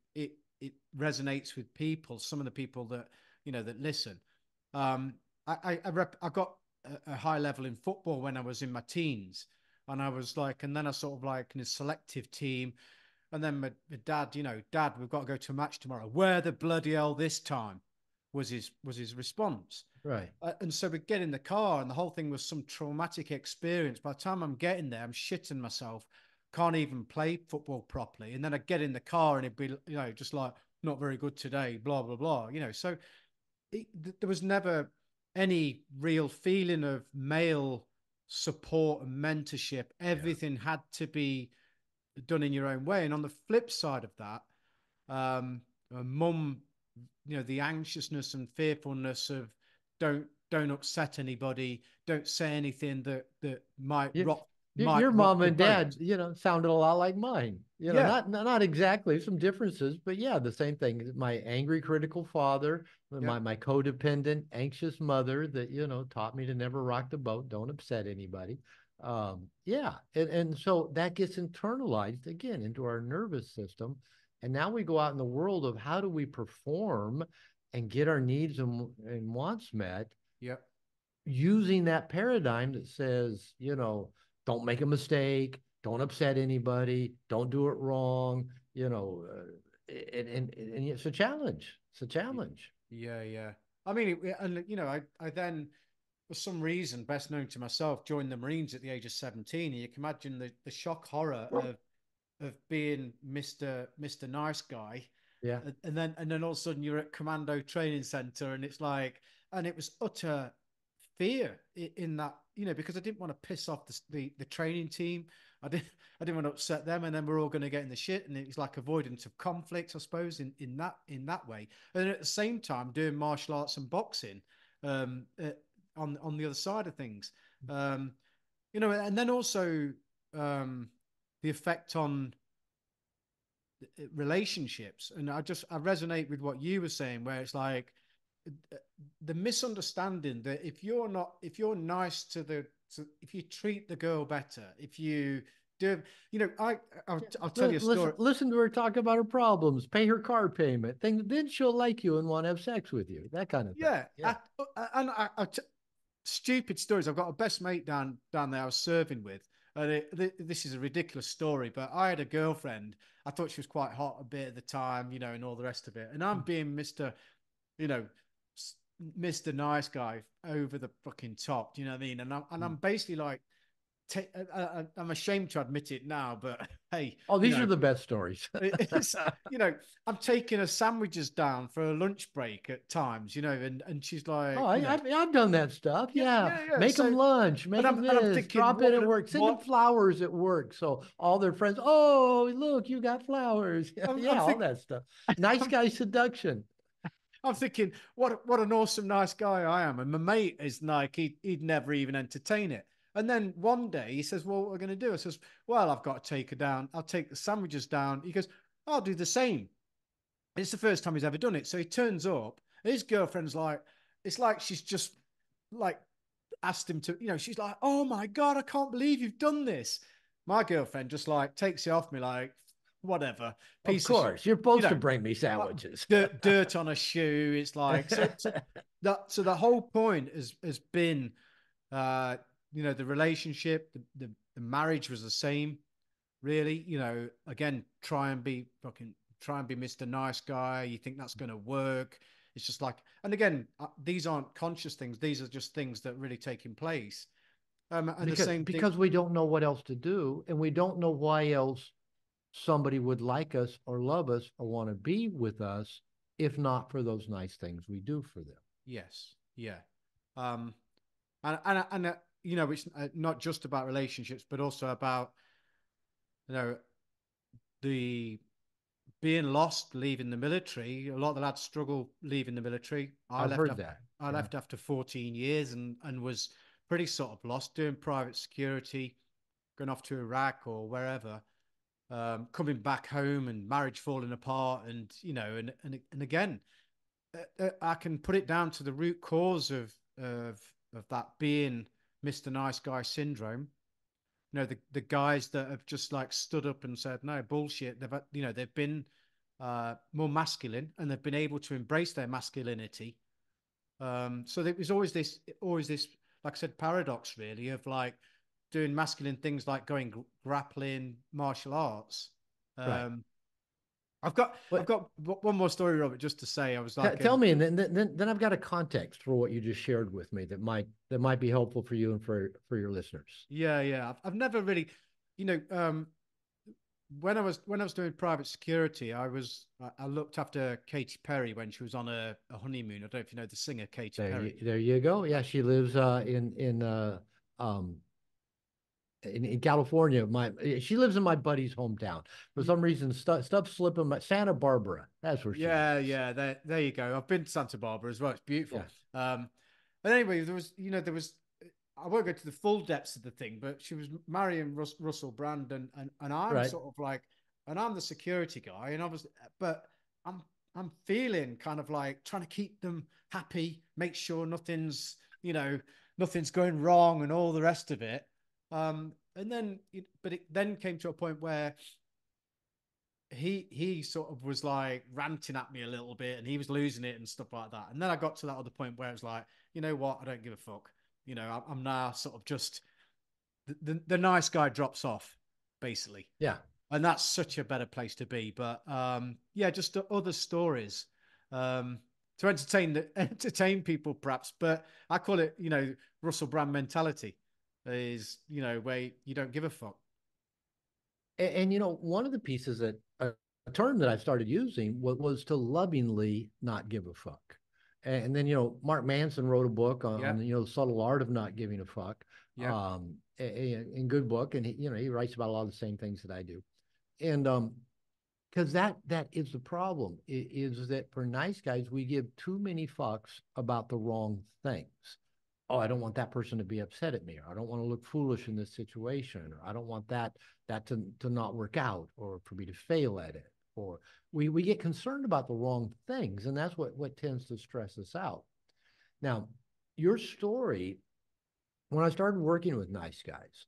resonates with people. Some of the people that that listen. Um, I got a high level in football when I was in my teens, and I was like, and then I sort of like in a selective team, and then my dad, Dad, we've got to go to a match tomorrow. Where the bloody hell this time? Was his response. Right. And so we get in the car, and the whole thing was some traumatic experience. By the time I'm getting there, I'm shitting myself, can't even play football properly. And then I get in the car, and it'd be just like, not very good today, blah blah blah. So there was never any real feeling of male support and mentorship. Yeah. Everything had to be done in your own way. And on the flip side of that, mum, the anxiousness and fearfulness of don't upset anybody, don't say anything that might You, might your rock mom your and dad, boat. sounded a lot like mine. Yeah, Not exactly, some differences, but yeah, the same thing. My angry, critical father, yeah, my codependent, anxious mother that taught me to never rock the boat, don't upset anybody. Yeah, and so that gets internalized again into our nervous system, and now we go out in the world of how do we perform and get our needs and wants met yeah, using that paradigm that says, don't make a mistake, don't upset anybody, don't do it wrong, and it's a challenge. It's a challenge. yeah, yeah. I mean, and I then, for some reason, best known to myself, joined the Marines at the age of 17. And you can imagine the shock horror of being Mr. Nice Guy, Yeah. and then all of a sudden you're at Commando Training Center, and it's like, and it was utter fear in that, because I didn't want to piss off the training team. I didn't want to upset them, and then we're all going to get in the shit, and it was like avoidance of conflict, I suppose, in that way. And at the same time, doing martial arts and boxing, um, uh, on the other side of things, and then also um, the effect on relationships. And I resonate with what you were saying, where it's like the misunderstanding that if you're nice if you treat the girl better, if you do, I'll tell you a Listen, story. listen to her talk about her problems, pay her car payment, then she'll like you and want to have sex with you, that kind of thing. Yeah, Yeah. stupid stories. I've got a best mate down there I was serving with, and this is a ridiculous story, but I had a girlfriend. I thought she was quite hot a bit at the time, and all the rest of it. And I'm being you know, Mr. Nice Guy over the fucking top. Do you know what I mean? And I'm basically like, I'm ashamed to admit it now, but hey, Oh, these are the best stories. it's I'm taking her sandwiches down for a lunch break at times, and she's Oh, like, I've done that stuff. yeah, Yeah. yeah, yeah. Make them So, lunch, make and them I'm this, thinking, drop in at work, send them flowers at work. So all their friends, oh, look, you got flowers. I'm Yeah, all thinking, that stuff. Nice guy seduction. I'm thinking, what an awesome, nice guy I am. And my mate is like, he'd never even entertain it. And then one day he says, well, what are we going to do? I says, well, I've got to take her down. I'll take the sandwiches down. He goes, I'll do the same. It's the first time he's ever done it. So he turns up. His girlfriend's like, it's like she's just like asked him to, she's like, oh my God, I can't believe you've done this. My girlfriend just like takes it off me like, whatever, Of piece of shit, course, you're you supposed to know, bring me sandwiches. dirt on a shoe. It's like, so the whole point has been, uh, the relationship, the marriage was the same, really. Again, try and be Mr. Nice Guy. You think that's going to work. It's just like, and again, these aren't conscious things. These are just things that are really taking place. And the same thing. Because we don't know what else to do, and we don't know why else somebody would like us or love us or want to be with us if not for those nice things we do for them. Yes, yeah. Um, and you know, it's not just about relationships, but also about, you know, the being lost, leaving the military. A lot of the lads struggle leaving the military. I've heard that. I Yeah. left after 14 years and was pretty sort of lost doing private security, going off to Iraq or wherever, coming back home and marriage falling apart. And, you know, and again, I can put it down to the root cause of that being Mr. Nice Guy syndrome. You know, the guys that have just like stood up and said no bullshit. They've been more masculine and they've been able to embrace their masculinity. So there was always this, like I said, paradox really of like doing masculine things like going grappling, martial arts. Right. Um, I've But got one more story, Robert, just to say. I was like, tell me, and then I've got a context for what you just shared with me that might be helpful for you and for your listeners. yeah, yeah. I've never really, you know, when I was doing private security, I looked after Katy Perry when she was on a honeymoon. I don't know if you know the singer Katy Perry. There you go. Yeah, she lives um in California. She lives in my buddy's hometown. For some reason, stuff slipping. Santa Barbara. That's where she Yeah, lives. yeah. There you go. I've been to Santa Barbara as well. It's beautiful. Yeah. But anyway, there was. I won't go to the full depths of the thing, but she was marrying Russell Brand, and I'm Right. sort of like, and I'm the security guy, and obviously, but I'm I'm feeling kind of like trying to keep them happy, make sure nothing's going wrong, and all the rest of it. And then, but it then came to a point where he sort of was like ranting at me a little bit and he was losing it and stuff like that. And then I got to that other point where it was like, you know what, I don't give a fuck. I'm now sort of just the nice guy drops off, basically. Yeah. And that's such a better place to be. But yeah, just other stories to entertain people perhaps. But I call it, Russell Brand mentality is, where you don't give a fuck. And one of the pieces that a term that I started using was to lovingly not give a fuck. And then, Mark Manson wrote a book Yeah. on the subtle art of not giving a fuck. Yeah. In good book. And he writes about a lot of the same things that I do. And because that is the problem, is that for nice guys, we give too many fucks about the wrong things. Oh, I don't want that person to be upset at me, or I don't want to look foolish in this situation, or I don't want that to not work out, or for me to fail at it. Or we get concerned about the wrong things, and that's what tends to stress us out. Now, your story, when I started working with nice guys,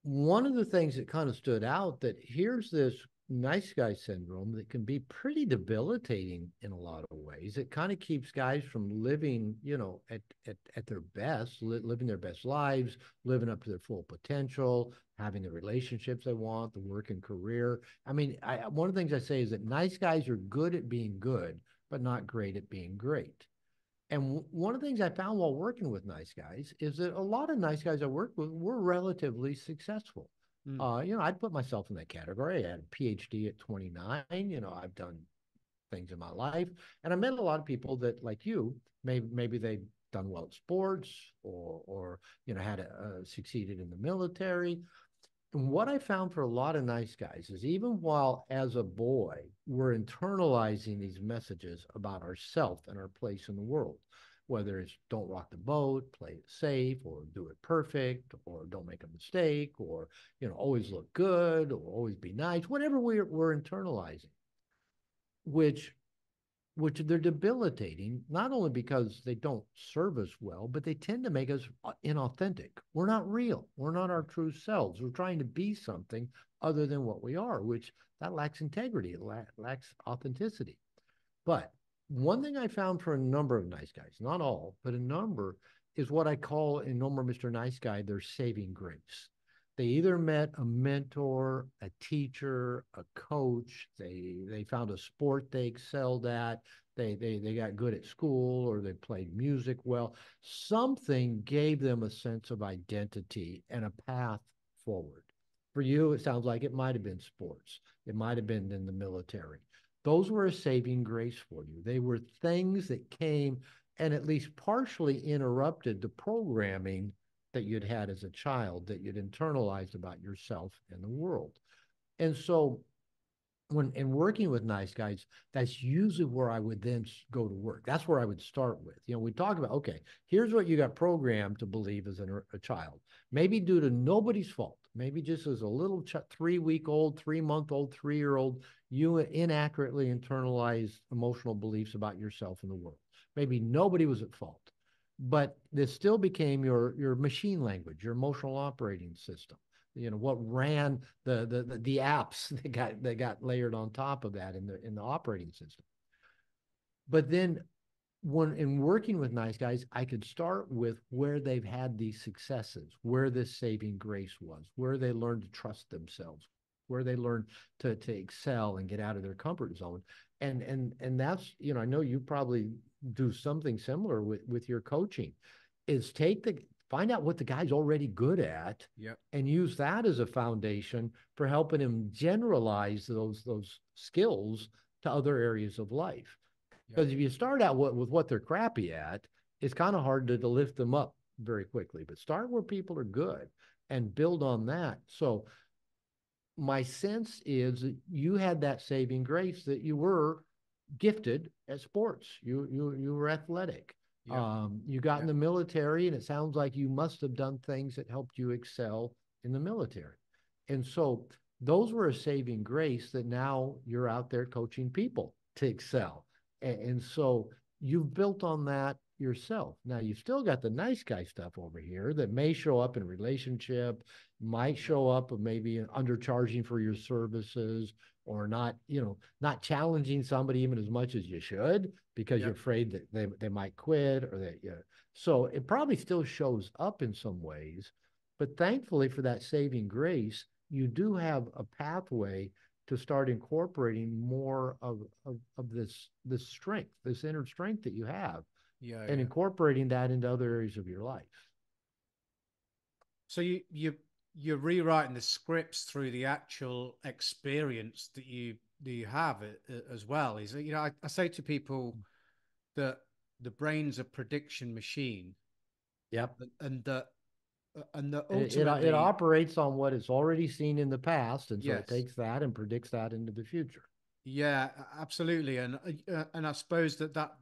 one of the things that kind of stood out, that here's this nice guy syndrome that can be pretty debilitating in a lot of ways. It kind of keeps guys from living, at their best, living their best lives, living up to their full potential, having the relationships they want, the work and career. I mean, one of the things I say is that nice guys are good at being good, but not great at being great. And one of the things I found while working with nice guys is that a lot of nice guys I worked with were relatively successful. Mm. I'd put myself in that category. I had a PhD at 29. I've done things in my life, and I met a lot of people that, like you, maybe they've done well at sports, or had succeeded in the military. And what I found for a lot of nice guys is, even while as a boy, we're internalizing these messages about ourself and our place in the world, whether it's don't rock the boat, play it safe, or do it perfect, or don't make a mistake, or, always look good, or always be nice, whatever we're internalizing, which they're debilitating, not only because they don't serve us well, but they tend to make us inauthentic. We're not real. We're not our true selves. We're trying to be something other than what we are, which that lacks integrity. It lacks authenticity. But one thing I found for a number of nice guys, not all, but a number, is what I call in No More Mr. Nice Guy their saving grace. They either met a mentor, a teacher, a coach. They found a sport they excelled at. They got good at school, or they played music well. Something gave them a sense of identity and a path forward. For you, it sounds like it might have been sports. It might have been in the military. Those were a saving grace for you. They were things that came and at least partially interrupted the programming that you'd had as a child, that you'd internalized about yourself and the world. And so when in working with nice guys, that's usually where I would then go to work. That's where I would start with. We talk about, okay, here's what you got programmed to believe as a child, maybe due to nobody's fault, maybe just as a little 3-week old, 3-month old, 3-year old, you inaccurately internalized emotional beliefs about yourself and the world. Maybe nobody was at fault, but this still became your machine language, your emotional operating system. What ran the apps that got layered on top of that in the operating system. But then when in working with nice guys, I could start with where they've had these successes, where this saving grace was, where they learned to trust themselves, where they learned to excel and get out of their comfort zone. And that's, I know you probably do something similar with your coaching, is find out what the guy's already good at, Yep. and use that as a foundation for helping him generalize those skills to other areas of life. Yep. Because if you start out with what they're crappy at, it's kind of hard to lift them up very quickly. But start where people are good and build on that. So my sense is that you had that saving grace, that you were gifted at sports. You were athletic. Yep. You got in Yep. the military, and it sounds like you must have done things that helped you excel in the military. And so those were a saving grace, that now you're out there coaching people to excel. And so you've built on that yourself. Now you've still got the nice guy stuff over here that may show up in relationship, might show up of maybe undercharging for your services, or not challenging somebody even as much as you should, because you're Yep. afraid that they might quit, or that so it probably still shows up in some ways. But thankfully for that saving grace, you do have a pathway to start incorporating more of this strength, this inner strength that you have, Yeah. and Yeah. incorporating that into other areas of your life. So you're rewriting the scripts through the actual experience that you have as well. Is it, I say to people that the brain's a prediction machine, Yep. and that It ultimately, operates on what it's already seen in the past, and so it yes, takes that and predicts that into the future. yeah, absolutely, and I suppose that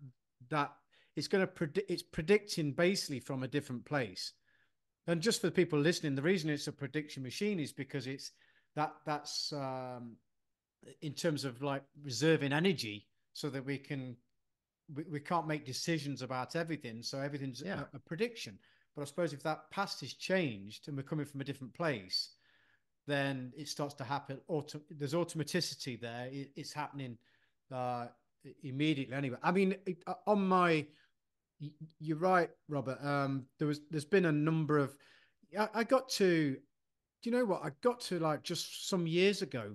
it's going to predict, it's predicting basically from a different place. And just for the people listening, the reason it's a prediction machine is because that's in terms of like reserving energy, so that we can't make decisions about everything, so everything's Yeah. a prediction. But I suppose if that past is changed and we're coming from a different place, then it starts to happen. There's automaticity there. It's happening uh, immediately anyway. I mean, on my, you're right, Robert. There's been a number of, I got to, do you know what? I got to, like, just some years ago,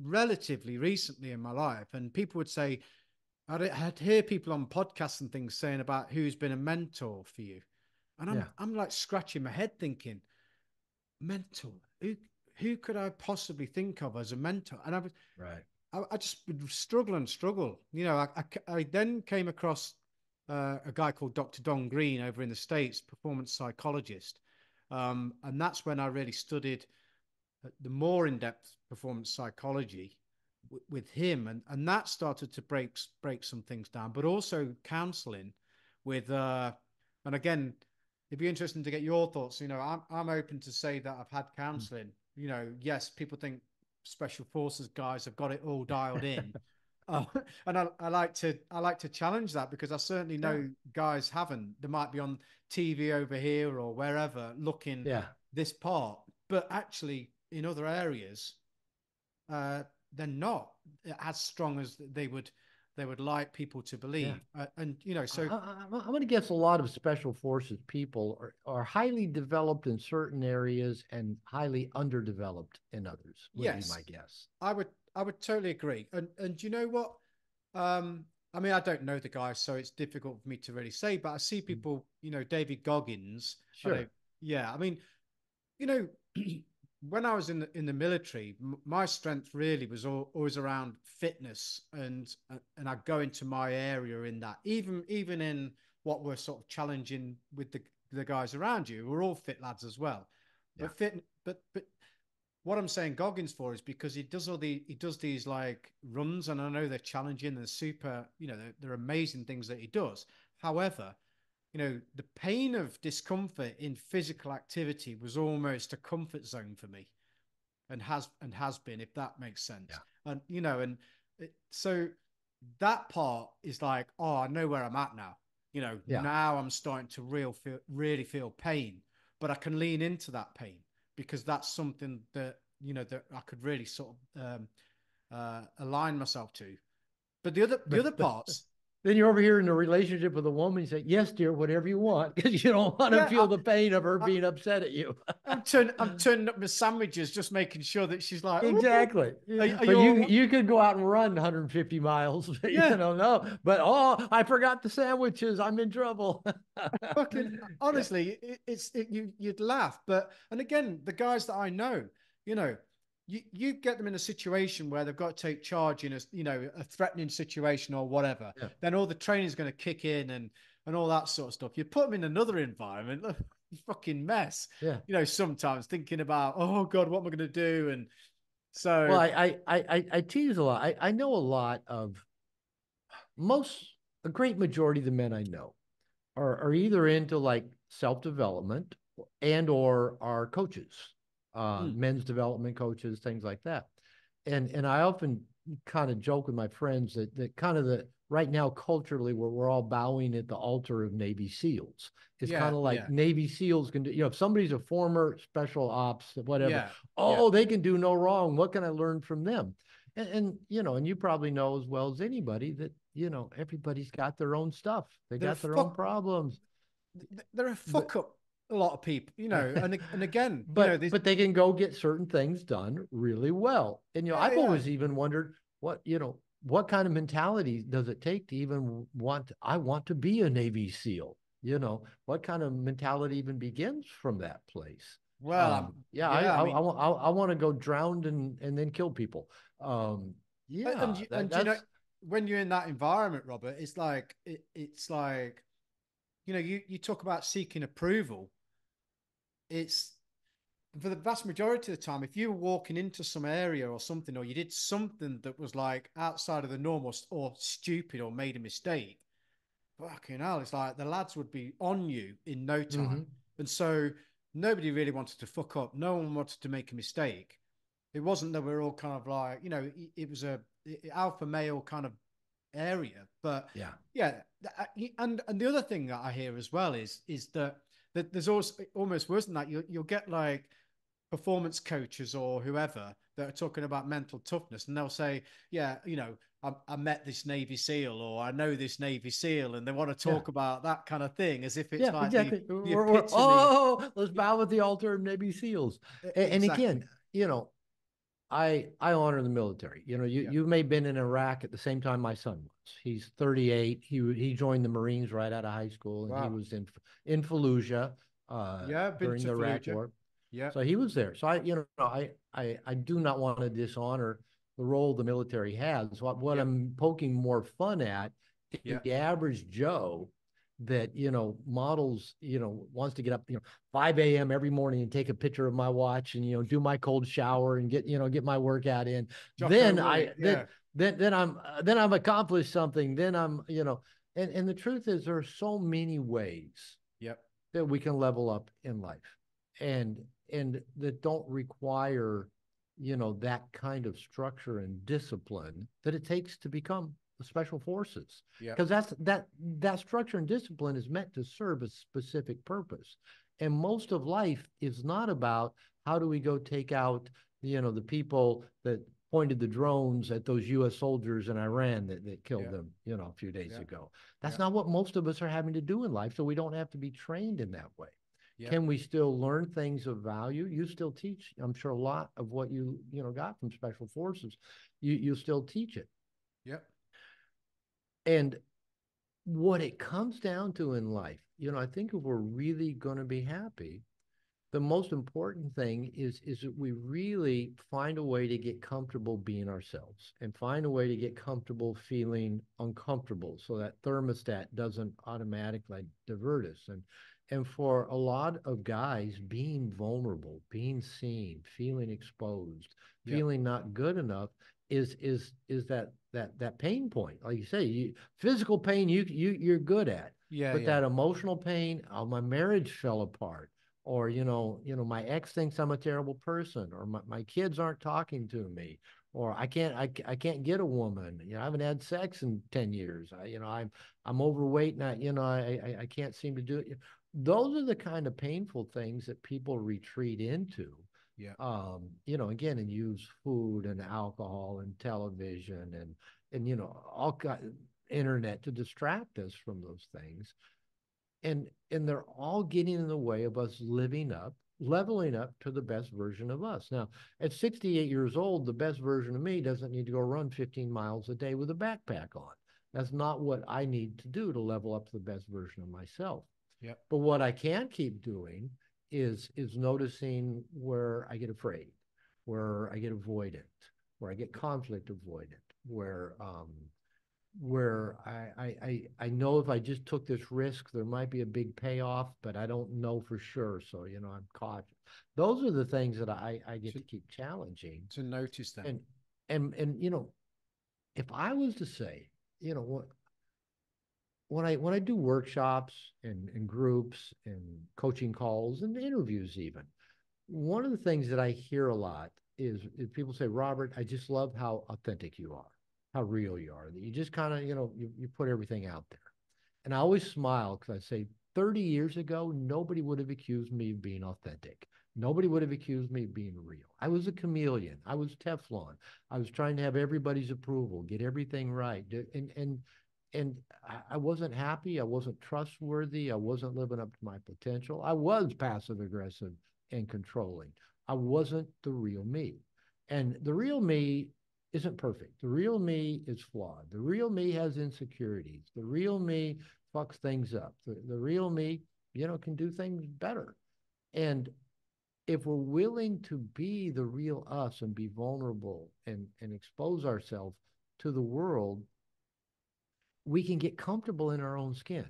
relatively recently in my life, and people would say, I'd hear people on podcasts and things saying about who's been a mentor for you. And I'm Yeah. I'm like scratching my head thinking, mentor? Who could I possibly think of as a mentor? And Right. I just would struggle and struggle. I then came across a guy called Dr. Don Green over in the States, performance psychologist. And that's when I really studied the more in-depth performance psychology with him, and that started to break some things down, but also counseling with and again, it'd be interesting to get your thoughts. I'm open to say that I've had counseling. Yes, people think special forces guys have got it all dialed in. uh, and I like to challenge that, because I certainly Yeah. know guys haven't. They might be on TV over here or wherever looking Yeah. this part, but actually in other areas, uh, they're not as strong as they would like people to Yeah. believe. And so I'm going to guess a lot of special forces people are highly developed in certain areas and highly underdeveloped in others, would be yes, my guess. I would totally agree. And you know what? I mean, I don't know the guy, so it's difficult for me to really say. But I see people, David Goggins. I don't. Sure. Yeah, I mean, you know, when I was in the military, my strength really was always around fitness, and I go into my area in that. Even in what we're sort of challenging with the guys around you, we're all fit lads as well. Yeah. But what I'm saying Goggins for is because he does these like runs, and I know they're challenging and super, they're amazing things that he does. However, the pain of discomfort in physical activity was almost a comfort zone for me, and has been, if that makes sense. Yeah. So that part is like, oh, I know where I'm at now. Yeah. Now I'm starting to really feel pain, but I can lean into that pain because that's something that that I could really sort of align myself to. But the other But parts, then you're over here in a relationship with a woman. You say, "Yes, dear, whatever you want," because you don't want to yeah, feel the pain of her I, being upset at you. I'm turning up my sandwiches, just making sure that she's like, Exactly. are But you you all right? you could go out and run 150 miles. Yeah, No. But oh, I forgot the sandwiches. I'm in trouble. fucking Yeah. honestly, you'd laugh. But and again, the guys that I know, you know, you get them in a situation where they've got to take charge in a threatening situation or whatever. Yeah. Then all the training's going to kick in and all that sort of stuff. You put them in another environment, fucking mess. Yeah. Sometimes thinking about, oh God, what am I going to do? And Well, so I tease a lot. I know a lot of most a great majority of the men I know are either into like self-development and or are coaches, mm, men's development coaches, things like that. And I often kind of joke with my friends that kind of the right now culturally we're all bowing at the altar of Navy SEALs. It's yeah, kind of like yeah, Navy SEALs can do, if somebody's a former special ops, whatever, yeah, yeah. oh, they can do no wrong. What can I learn from them? And you probably know as well as anybody that everybody's got their own stuff. They They're a got their own fuck. problems. They're a But fuck up. A lot of people, and again, but this. but they can go get certain things done really well. And Yeah, I've yeah. always even wondered what kind of mentality does it take to even I want to be a Navy SEAL? What kind of mentality even begins from that place? Well, Yeah, yeah. I mean, I want to go drowned and then kill people. and Yeah, and when you're in that environment, Robert, it's like you talk about seeking approval. It's for the vast majority of the time, if you were walking into some area or something, or you did something that was like outside of the normal or stupid or made a mistake, fucking hell, it's like the lads would be on you in no time. hmm And so nobody really wanted to fuck up. No one wanted to make a mistake. It wasn't that we're all kind of like, it was a alpha male kind of area. But yeah, yeah, and the other thing that I hear as well is that there's also almost worse than that. You'll get like performance coaches or whoever that are talking about mental toughness, and they'll say, yeah, I met this Navy SEAL or I know this Navy SEAL, and they want to yeah. talk about that kind of thing as if it's Yeah, like the exactly. the We're epitome. let's bow at the altar of Navy SEAls. And Exactly. again, I honor the military. Yeah. You may have been in Iraq at the same time my son was. He's 38. He joined the Marines right out of high school, and he Wow. was in Fallujah Yeah. Been during to the Iraq Fallujah. War. Yeah. So he was there. So I do not want to dishonor the role the military has. What Yep. I'm poking more fun at is Yeah. the average Joe that models wants to get up 5 a.m. every morning and take a picture of my watch and do my cold shower and get my workout in. Jocko Then Willing. I Yeah. then I've accomplished something. Then I'm and the truth is there are so many ways Yep. that we can level up in life and that don't require that kind of structure and discipline that it takes to become the special forces, Yep. because that structure and discipline is meant to serve a specific purpose, and most of life is not about how do we go take out the people that pointed the drones at those U.S. soldiers in Iran that killed Yep. them a few days Yep. ago. That's Yep. not what most of us are having to do in life, so we don't have to be trained in that way. Yep. Can we still learn things of value? You still teach, I'm sure, a lot of what you got from special forces. You still teach it. Yep. And what it comes down to in life, I think if we're really going to be happy, the most important thing is that we really find a way to get comfortable being ourselves and find a way to get comfortable feeling uncomfortable so that thermostat doesn't automatically divert us. And for a lot of guys, being vulnerable, being seen, feeling exposed, Yeah. feeling not good enough is that pain point. Like you say, physical pain you're good at, Yeah. but Yeah. that emotional pain, oh, my marriage fell apart, or my ex thinks I'm a terrible person, or my kids aren't talking to me, or I can't get a woman. I haven't had sex in 10 years. I'm overweight, and I can't seem to do it. Those are the kind of painful things that people retreat into. Yeah. Again, and use food and alcohol and television and all internet to distract us from those things, and they're all getting in the way of us leveling up to the best version of us. Now, at 68 years old, the best version of me doesn't need to go run 15 miles a day with a backpack on. That's not what I need to do to level up to the best version of myself. Yeah. But what I can keep doing is noticing where I get afraid, where I get avoidant, where I get conflict avoidant, where I know if I just took this risk, there might be a big payoff, but I don't know for sure. So, I'm cautious. Those are the things that I get To, to keep challenging. to notice them. And if I was to say, what when I do workshops and groups and coaching calls and interviews even, one of the things that I hear a lot is people say, Robert, I just love how authentic you are, how real you are, that you just kind of, you put everything out there. And I always smile because I say, 30 years ago, nobody would have accused me of being authentic. Nobody would have accused me of being real. I was a chameleon. I was Teflon. I was trying to have everybody's approval, get everything right. And I wasn't happy. I wasn't trustworthy. I wasn't living up to my potential. I was passive aggressive and controlling. I wasn't the real me. And the real me isn't perfect. The real me is flawed. The real me has insecurities. The real me fucks things up. The real me, can do things better. And if we're willing to be the real us and be vulnerable and expose ourselves to the world, we can get comfortable in our own skin.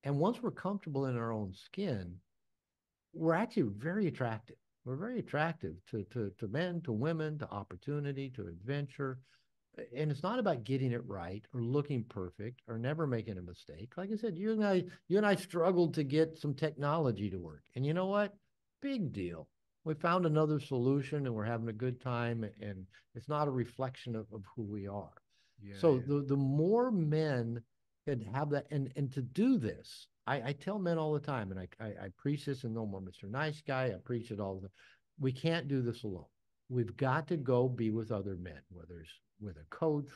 And once we're comfortable in our own skin, we're actually very attractive. We're very attractive to men, to women, to opportunity, to adventure. And it's not about getting it right or looking perfect or never making a mistake. Like I said, you and I struggled to get some technology to work. And you know what? Big deal. We found another solution and we're having a good time, and it's not a reflection of who we are. Yeah. So Yeah. the more men could have that, and to do this, I tell men all the time, and I preach this in No More Mr. Nice Guy. I preach it all the time. We can't do this alone. We've got to go be with other men, whether it's with a coach.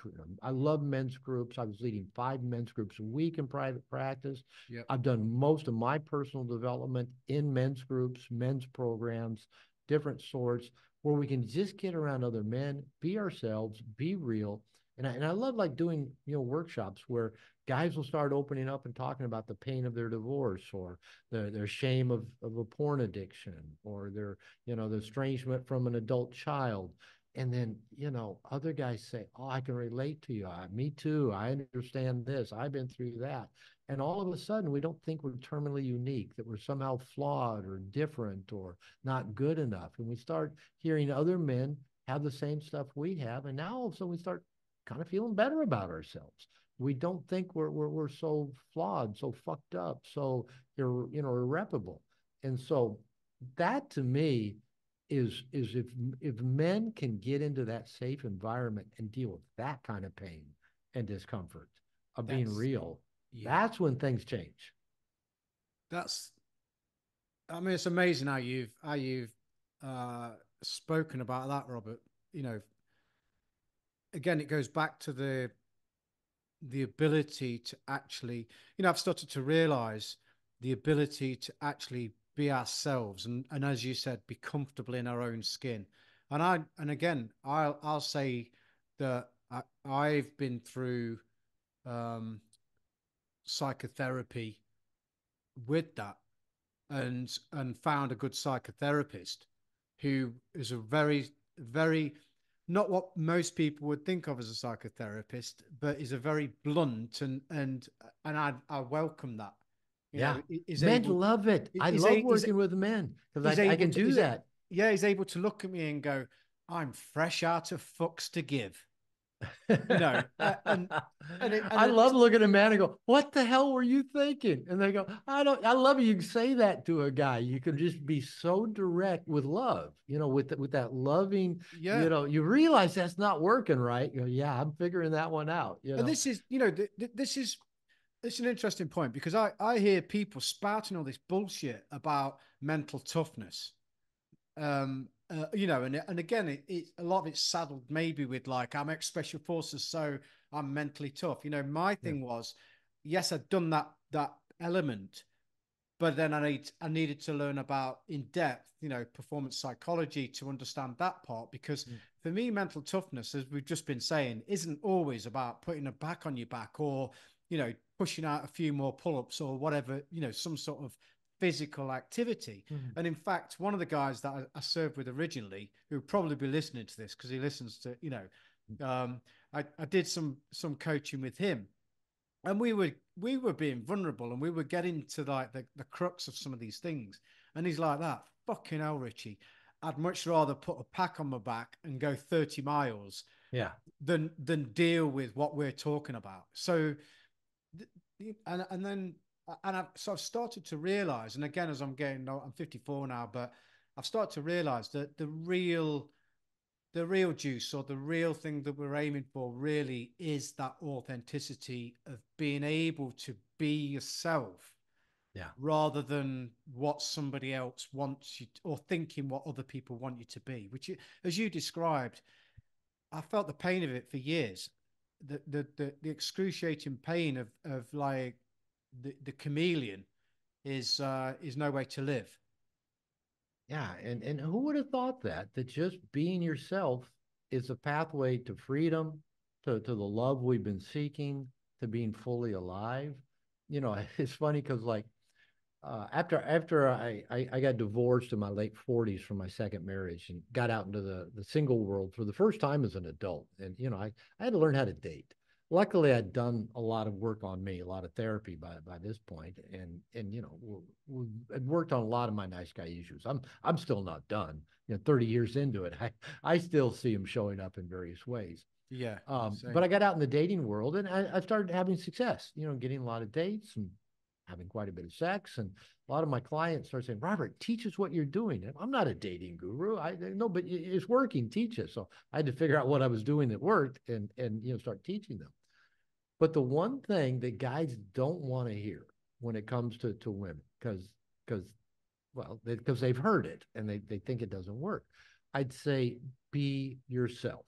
I love men's groups. I was leading 5 men's groups a week in private practice. Yep. I've done most of my personal development in men's groups, men's programs, different sorts, where we can just get around other men, be ourselves, be real. And I love like doing workshops where guys will start opening up and talking about the pain of their divorce, or their shame of a porn addiction, or the estrangement from an adult child. And then, other guys say, oh, I can relate to you. Me too. I understand this. I've been through that. And all of a sudden, we don't think we're terminally unique, that we're somehow flawed or different or not good enough. And we start hearing other men have the same stuff we have. And now all of a sudden we start kind of feeling better about ourselves. We don't think we're so flawed, so fucked up, so irreparable. And so that to me is if men can get into that safe environment and deal with that kind of pain and discomfort of being That's real, yeah. that's when things change. That's I mean, it's amazing how you've uh spoken about that, Robert. You know, again, it goes back to the ability to actually, I've started to realize the ability to actually be ourselves, and as you said, be comfortable in our own skin. And again, I'll say that I've been through um, psychotherapy with that, and found a good psychotherapist who is a very not what most people would think of as a psychotherapist, but is a very blunt and I welcome that. You Yeah. know, is Men able love it. I is love a is working with men because he's I able can to do that. yeah, he's able to look at me and go, I'm fresh out of fucks to give, you know, I and love looking at a man and go, what the hell were you thinking? And they go, I love it. You can say that to a guy. You can just be so direct with love, with that loving, yeah. you realize that's not working, right? You go, yeah, I'm figuring that one out, And this is, you know, this is it's an interesting point because I hear people spouting all this bullshit about mental toughness. You know, and again, a lot of it's saddled maybe with like I'm ex special forces, so I'm mentally tough. You know, my Yeah. thing was, yes, I'd done that element, but then I needed to learn about in depth, you know, performance psychology to understand that part. Because Mm. for me, mental toughness, as we've just been saying, isn't always about putting a back on your back or, you know, pushing out a few more pull-ups or whatever, you know, some sort of physical activity. Mhm. And in fact, one of the guys that I served with originally, who would probably be listening to this because he listens to, you know, I did some coaching with him, and we were being vulnerable, and we were getting to like the crux of some of these things. And he's like, that fucking hell, Richie, I'd much rather put a pack on my back and go 30 miles Yeah. than deal with what we're talking about. So and then so I've started to realize, and again, as I'm 54 now, but I've started to realize that the real juice or the real thing that we're aiming for really is that authenticity of being able to be yourself Yeah. rather than what somebody else wants you to, or thinking what other people want you to be, which, as you described, I felt the pain of it for years. The excruciating pain of like the chameleon is no way to live. Yeah, and who would have thought that just being yourself is a pathway to freedom, to the love we've been seeking, to being fully alive. It's funny because like after I got divorced in my late 40s from my second marriage and got out into the single world for the first time as an adult. And I had to learn how to date. Luckily, I'd done a lot of work on me, a lot of therapy by this point, and I'd worked on a lot of my nice guy issues. I'm still not done. 30 years into it, I still see them showing up in various ways. Yeah, But same. I got out in the dating world and I started having success, getting a lot of dates and having quite a bit of sex. And a lot of my clients start saying, Robert, teach us what you're doing. And I'm not a dating guru. I no, but it's working. Teach us. So I had to figure out what I was doing that worked and start teaching them. But the one thing that guys don't want to hear when it comes to women, because because they've heard it and they think it doesn't work. I'd say be yourself.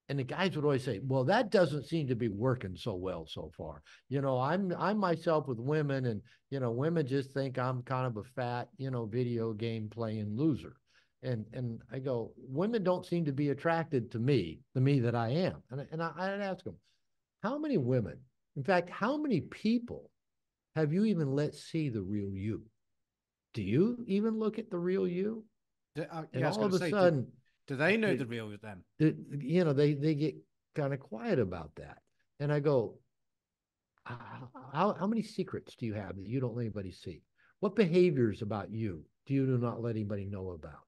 And the guys would always say, well, that doesn't seem to be working so well so far. I'm myself with women, and women just think I'm kind of a fat, video game playing loser. And I go, women don't seem to be attracted to me, the me that I am. I'd ask them, how many women, in fact, how many people have you even let see the real you? Do you even look at the real you? And Yeah, I was all going of to a say, sudden, do they know they, the real with them? they get kind of quiet about that. And I go, how many secrets do you have that you don't let anybody see? What behaviors about you do you not let anybody know about?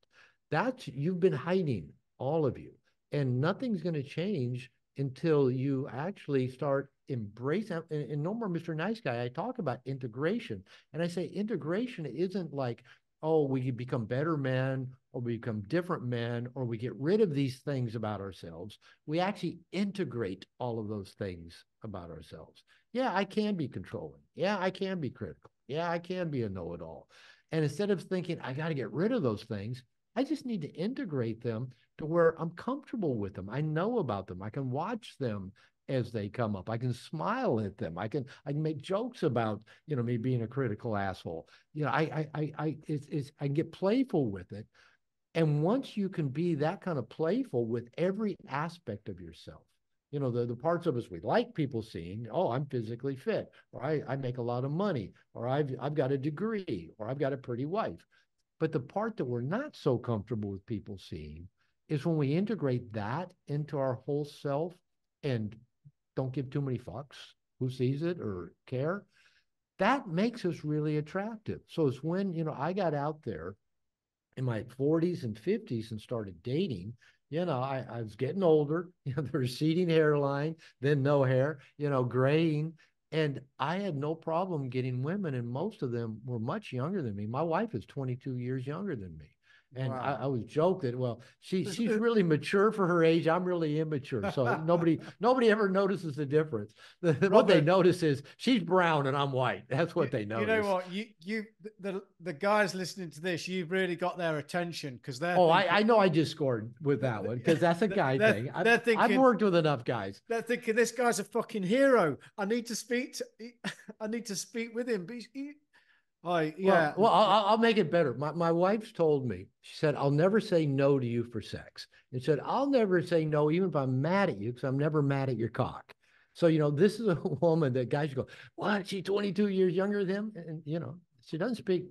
That's you've been hiding, all of you, and nothing's going to change until you actually start embracing. And no more Mr. Nice Guy. I talk about integration, and I say integration isn't like, oh, we become better men or we become different men or we get rid of these things about ourselves. We actually integrate all of those things about ourselves. Yeah, I can be controlling. Yeah, I can be critical. Yeah, I can be a know it all. And instead of thinking, I got to get rid of those things, I just need to integrate them to where I'm comfortable with them. I know about them. I can watch them as they come up. I can smile at them. I can make jokes about me being a critical asshole. I can get playful with it. And once you can be that kind of playful with every aspect of yourself, the parts of us we like people seeing, oh, I'm physically fit, or I make a lot of money, or I've got a degree, or I've got a pretty wife. But the part that we're not so comfortable with people seeing is when we integrate that into our whole self and don't give too many fucks who sees it or care. That makes us really attractive. So it's when, I got out there in my 40s and 50s and started dating. I was getting older, the receding hairline, then no hair, graying. And I had no problem getting women, and most of them were much younger than me. My wife is 22 years younger than me. And I, Wow. I was joke that, well, she's really mature for her age. I'm really immature. So nobody ever notices the difference. What they Robert, notice is she's brown and I'm white. That's what they you know notice. what? The guys listening to this, you've really got their attention because they're Oh, thinking I know I just scored with that one because that's a guy they're, thing. I've they're I've thinking worked with enough guys. they're thinking this guy's a fucking hero. I need to speak to, I need to speak with him. But oh Well, yeah, well, I'll make it better. My wife's told me, she said, I'll never say no to you for sex. And said, I'll never say no, even if I'm mad at you, because I'm never mad at your cock. So, this is a woman that guys go, what? She's 22 years younger than him? And, she doesn't speak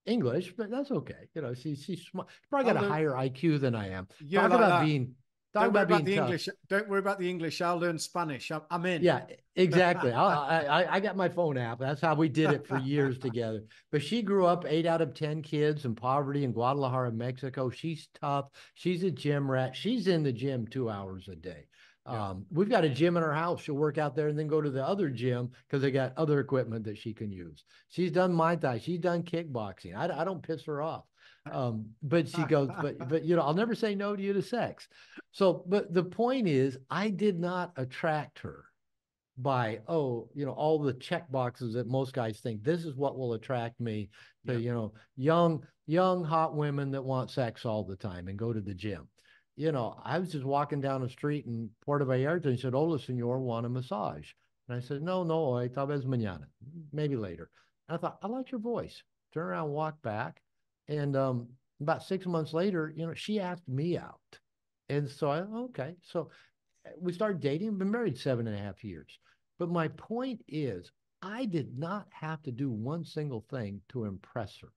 English, but that's okay. She's smart. She's probably got a I'll higher IQ than I am. you're Talk like about that. being, talk about being tough. Don't worry about the English. I'll learn Spanish. I'm in. Yeah, exactly. I got my phone app. That's how we did it for years together. But she grew up 8 out of 10 kids in poverty in Guadalajara, Mexico. She's tough. She's a gym rat. She's in the gym 2 hours a day. Yeah. We've got a gym in our house. She'll work out there and then go to the other gym because they got other equipment that she can use. She's done Muay Thai. She's done kickboxing. I don't piss her off. But she goes, but I'll never say no to you to sex. So, but the point is, I did not attract her by, all the check boxes that most guys think this is what will attract me to, Yeah. young, hot women that want sex all the time and go to the gym. I was just walking down the street in Puerto Vallarta and he said, Hola, senor, want a massage? And I said, no, no, tal vez mañana, maybe later. And I thought, I like your voice. Turn around, walk back. And about 6 months later, she asked me out. And so okay. So we started dating, been married 7.5 years. But my point is, I did not have to do one single thing to impress her.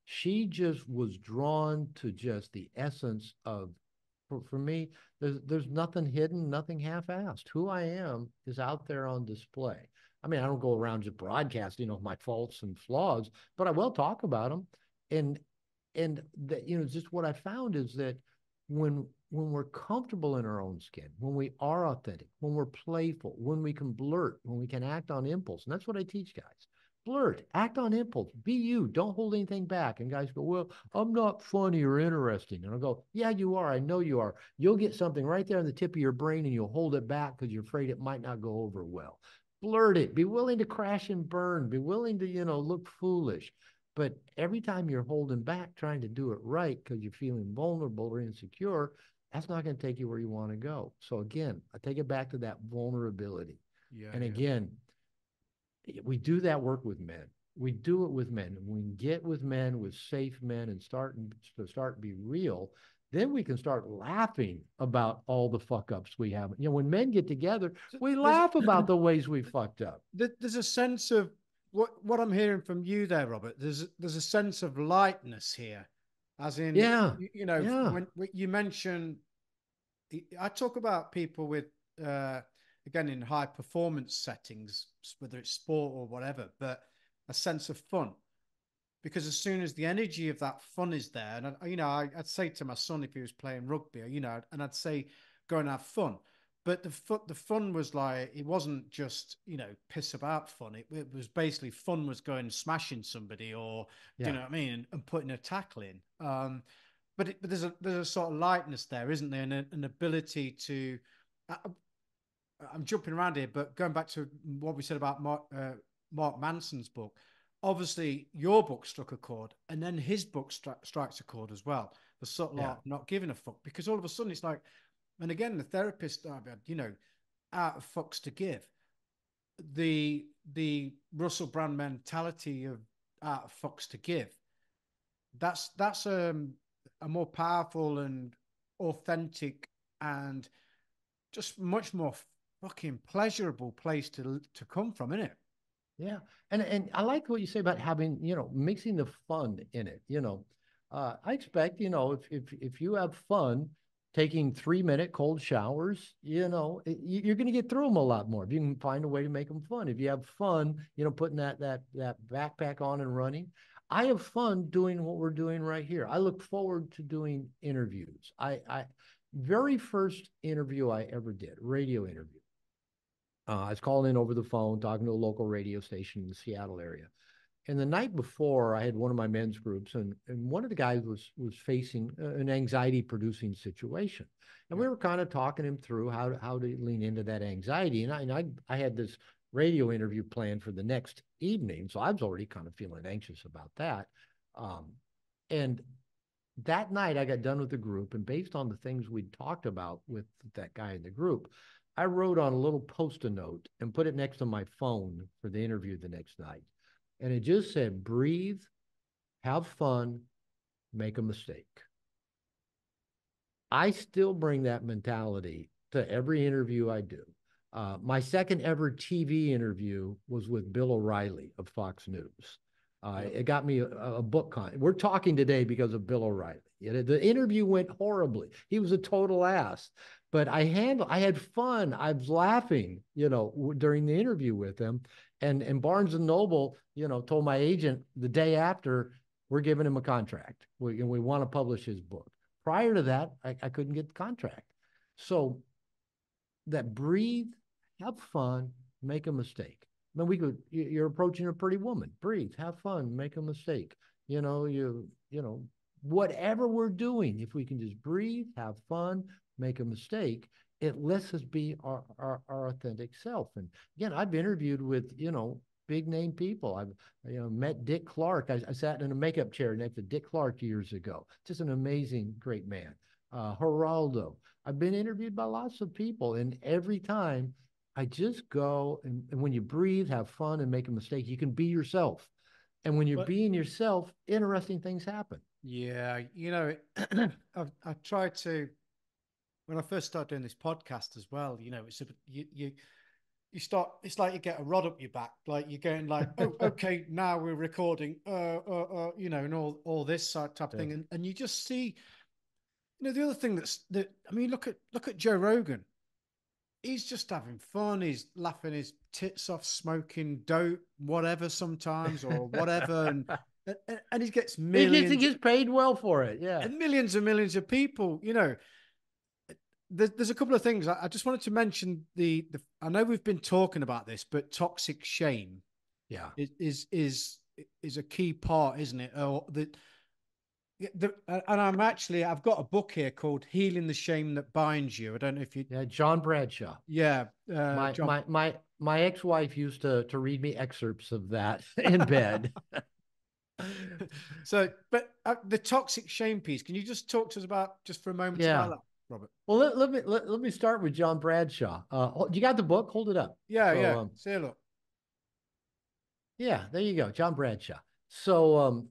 She just was drawn to just the essence of, for me, there's nothing hidden, nothing half-assed. Who I am is out there on display. I mean, I don't go around just broadcasting, my faults and flaws, but I will talk about them. And that, just what I found is that when we're comfortable in our own skin, when we are authentic, when we're playful, when we can blurt, when we can act on impulse, and that's what I teach guys. Blurt, act on impulse, be you, don't hold anything back. And guys go, well, I'm not funny or interesting. And I'll go, yeah, you are. I know you are. You'll get something right there on the tip of your brain and you'll hold it back because you're afraid it might not go over well. Blurt it. Be willing to crash and burn. Be willing to, look foolish. But every time you're holding back, trying to do it right because you're feeling vulnerable or insecure, that's not going to take you where you want to go. So again, I take it back to that vulnerability. Yeah. And Yeah. again, we do that work with men. We do it with men. When we get with men, with safe men, and start to be real, then we can start laughing about all the fuck ups we have. When men get together, we There's laugh about the ways we fucked up. there's a sense of what I'm hearing from you there, Robert. There's a sense of lightness here, as in Yeah. Yeah. when you mention, I talk about people with again in high performance settings, whether it's sport or whatever, but a sense of fun. Because as soon as the energy of that fun is there, and I'd say to my son if he was playing rugby, and I'd say go and have fun. But the fun was like, it wasn't just piss about fun. It was basically fun was going smashing somebody, or do you Yeah. know what I mean, and putting a tackle in. But there's a sort of lightness there, isn't there, and an ability to. I, I'm jumping around here, but going back to what we said about Mark Manson's book, obviously your book struck a chord, and then his book strikes a chord as well. The sort of Yeah. like not giving a fuck, because all of a sudden it's like, and again, the therapist, out of fucks to give. The Russell Brand mentality of out of fucks to give. That's a more powerful and authentic and just much more fucking pleasurable place to come from, isn't it? Yeah. And I like what you say about having, mixing the fun in it. I expect, if you have fun taking 3-minute cold showers, you're going to get through them a lot more if you can find a way to make them fun. If you have fun, putting that backpack on and running. I have fun doing what we're doing right here. I look forward to doing interviews. I very first interview I ever did, radio interview. I was calling in over the phone, talking to a local radio station in the Seattle area. And the night before, I had one of my men's groups, and one of the guys was facing an anxiety-producing situation, and Yeah. we were kind of talking him through how to lean into that anxiety. And I had this radio interview planned for the next evening, so I was already kind of feeling anxious about that. And that night, I got done with the group, and based on the things we'd talked about with that guy in the group, I wrote on a little post-it note and put it next to my phone for the interview the next night. And it just said, breathe, have fun, make a mistake. I still bring that mentality to every interview I do. My second ever TV interview was with Bill O'Reilly of Fox News. It got me a book con. We're talking today because of Bill O'Reilly. The interview went horribly. He was a total ass, but I had fun. I was laughing, during the interview with him. And Barnes and Noble, told my agent the day after, we're giving him a contract. We want to publish his book. Prior to that, I couldn't get the contract. So that breathe, have fun, make a mistake. I mean, you're approaching a pretty woman. Breathe, have fun, make a mistake. Whatever we're doing, if we can just breathe, have fun, make a mistake, it lets us be our authentic self. And again, I've interviewed with, big name people. I've met Dick Clark. I sat in a makeup chair next to Dick Clark years ago. Just an amazing, great man. Geraldo. I've been interviewed by lots of people, and every time I just go and when you breathe, have fun, and make a mistake, you can be yourself. And when you're But being yourself, interesting things happen. yeah, I tried to when I first started doing this podcast as well. It's you start. It's like you get a rod up your back, like you're going like, oh, okay, now we're recording, and all this type of Yeah. thing, and you just see, the other thing that I mean, look at Joe Rogan. He's just having fun. He's laughing his tits off, smoking dope, whatever sometimes or whatever, and he gets He millions gets paid well for it. Yeah. and millions of people. There's a couple of things I just wanted to mention. I know we've been talking about this, but toxic shame Yeah. is a key part, isn't it? Or and I've got a book here called "Healing the Shame That Binds You." I don't know if you, Yeah. John Bradshaw. yeah, My John. my my my ex-wife used to read me excerpts of that in bed. So, but the toxic shame piece, can you just talk to us about just for a moment about Yeah. that, Robert? Well, let me start with John Bradshaw. You got the book? Hold it up. Yeah, So, yeah. Say look. yeah, there you go, John Bradshaw. So,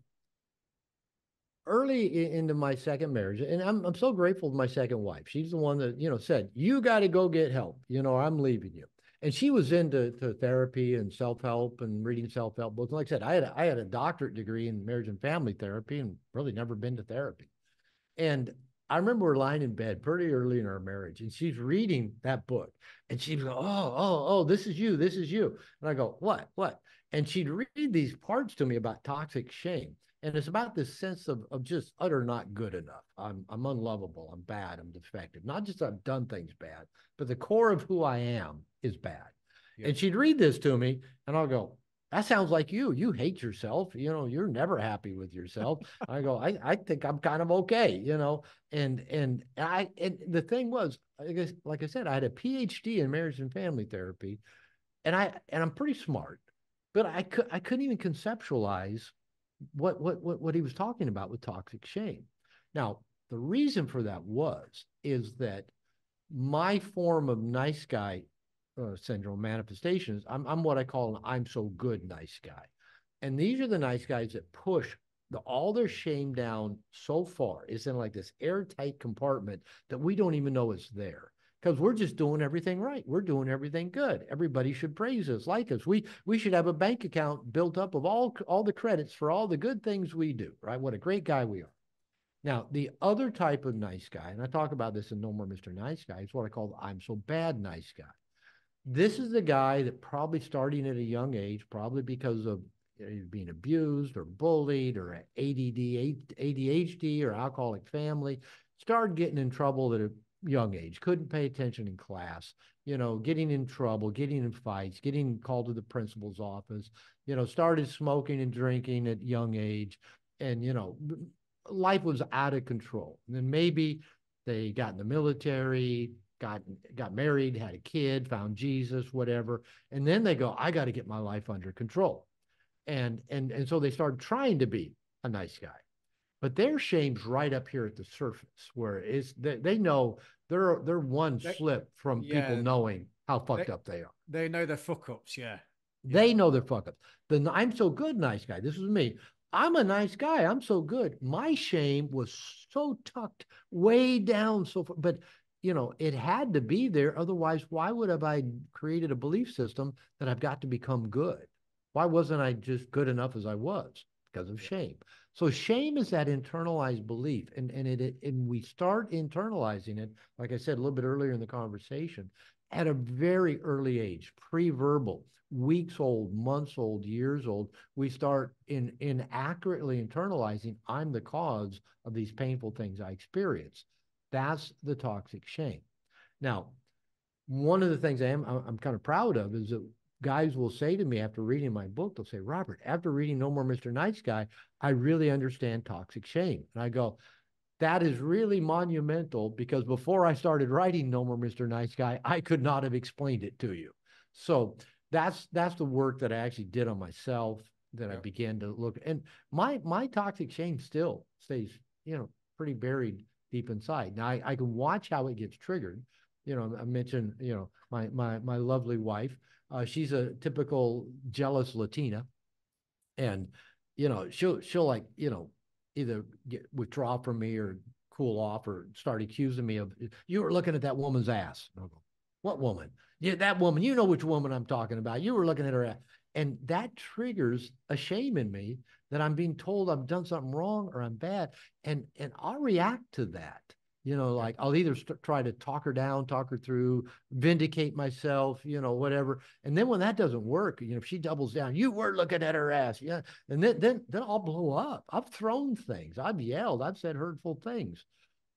early into my second marriage, and I'm so grateful to my second wife. She's the one that said, "You got to go get help. I'm leaving you." And she was into therapy and self help and reading self help books. Like I said, I had a doctorate degree in marriage and family therapy, and really never been to therapy. And I remember we're lying in bed pretty early in our marriage, and she's reading that book, and she'd go, "Oh, this is you, this is you." And I go, "What?" And she'd read these parts to me about toxic shame, and it's about this sense of just utter not good enough. I'm unlovable. I'm bad. I'm defective. Not just I've done things bad, but the core of who I am is bad. Yeah. And she'd read this to me, and I'll go, "That sounds like you. You hate yourself. You're never happy with yourself." I go, I think I'm kind of okay. And the thing was, I guess, like I said, I had a PhD in marriage and family therapy, and I'm pretty smart, but I couldn't even conceptualize what he was talking about with toxic shame. Now, the reason for that is that my form of nice guy syndrome manifestations, I'm what I call an I'm so good nice guy. And these are the nice guys that push all their shame down so far. It's in like this airtight compartment that we don't even know it's there. because we're just doing everything right. We're doing everything good. Everybody should praise us, like us. We should have a bank account built up of all the credits for all the good things we do, right? What a great guy we are. Now, the other type of nice guy, and I talk about this in No More Mr. Nice Guy, is what I call the I'm so bad nice guy. This is the guy that probably starting at a young age, probably because of being abused or bullied or ADD, ADHD or alcoholic family, started getting in trouble at a young age, couldn't pay attention in class, getting in trouble, getting in fights, getting called to the principal's office, started smoking and drinking at young age. And, life was out of control. And then maybe they got in the military, got married, had a kid, found Jesus, whatever, and then they go, I got to get my life under control, and so they start trying to be a nice guy, but their shame's right up here at the surface, where they know they're one They, slip from people yeah, knowing how they, fucked up they are. they know their fuck ups. Yeah. Yeah. They know they're fuck ups. The I'm so good nice guy. This is me. I'm a nice guy. I'm so good. My shame was so tucked way down so far, but it had to be there. Otherwise, why would have I created a belief system that I've got to become good? Why wasn't I just good enough as I was? Because of Yeah. shame. So shame is that internalized belief, and we start internalizing it, like I said a little bit earlier in the conversation, at a very early age, pre-verbal, weeks old, months old, years old. We start inaccurately internalizing, I'm the cause of these painful things I experience. That's the toxic shame. Now, one of the things I'm kind of proud of is that guys will say to me after reading my book, they'll say, Robert, after reading No More Mr. Nice Guy, I really understand toxic shame. And I go, that is really monumental, because before I started writing No More Mr. Nice Guy, I could not have explained it to you. So that's the work that I actually did on myself, that I Yeah. began to look. And my toxic shame still stays, pretty buried deep inside. Now I can watch how it gets triggered. I mentioned, my lovely wife. She's a typical jealous Latina, and she'll like, either withdraw from me or cool off or start accusing me of, you were looking at that woman's ass. And I'll go, what woman? Yeah, that woman. You know which woman I'm talking about. You were looking at her ass. And that triggers a shame in me that I'm being told I've done something wrong or I'm bad. And I'll react to that. Yeah. Like I'll either try to talk her down, talk her through, vindicate myself, whatever. And then when that doesn't work, if she doubles down, you were looking at her ass. Yeah. And then I'll blow up. I've thrown things. I've yelled. I've said hurtful things.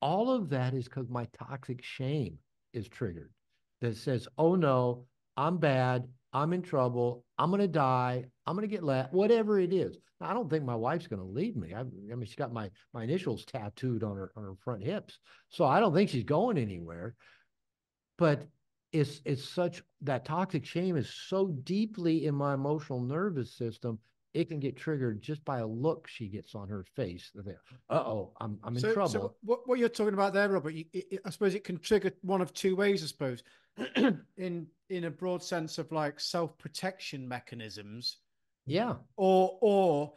All of that is because my toxic shame is triggered, that says, oh no, I'm bad. I'm in trouble. I'm going to die. I'm going to get left, whatever it is. Now, I don't think my wife's going to leave me. I mean, she's got my initials tattooed on her front hips. So I don't think she's going anywhere. But it's such, that toxic shame is so deeply in my emotional nervous system, it can get triggered just by a look she gets on her face. Uh-oh, I'm in So trouble. what you're talking about there, Robert, I suppose it can trigger one of two ways, I suppose, in a broad sense of like self-protection mechanisms, Yeah. or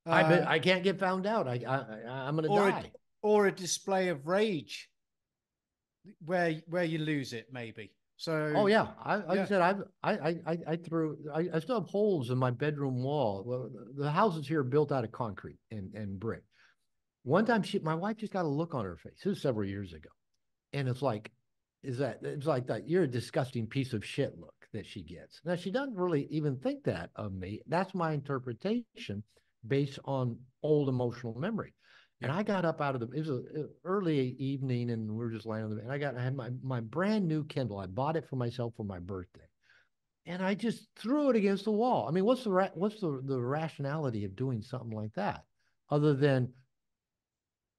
uh, I can't get found out. I'm gonna or die. or a display of rage where you lose it, maybe. So Oh yeah. Like I yeah, said, I still have holes in my bedroom wall. Well, the houses here are built out of concrete and brick. One time my wife just got a look on her face. This was several years ago. And it's like that you're a disgusting piece of shit look that she gets. Now she doesn't really even think that of me. That's my interpretation based on old emotional memory. And yeah. I got up out of it was an early evening, and we were just laying on the bed. And I had my brand new Kindle. I bought it for myself for my birthday, and I just threw it against the wall. I mean, what's the rationality of doing something like that, other than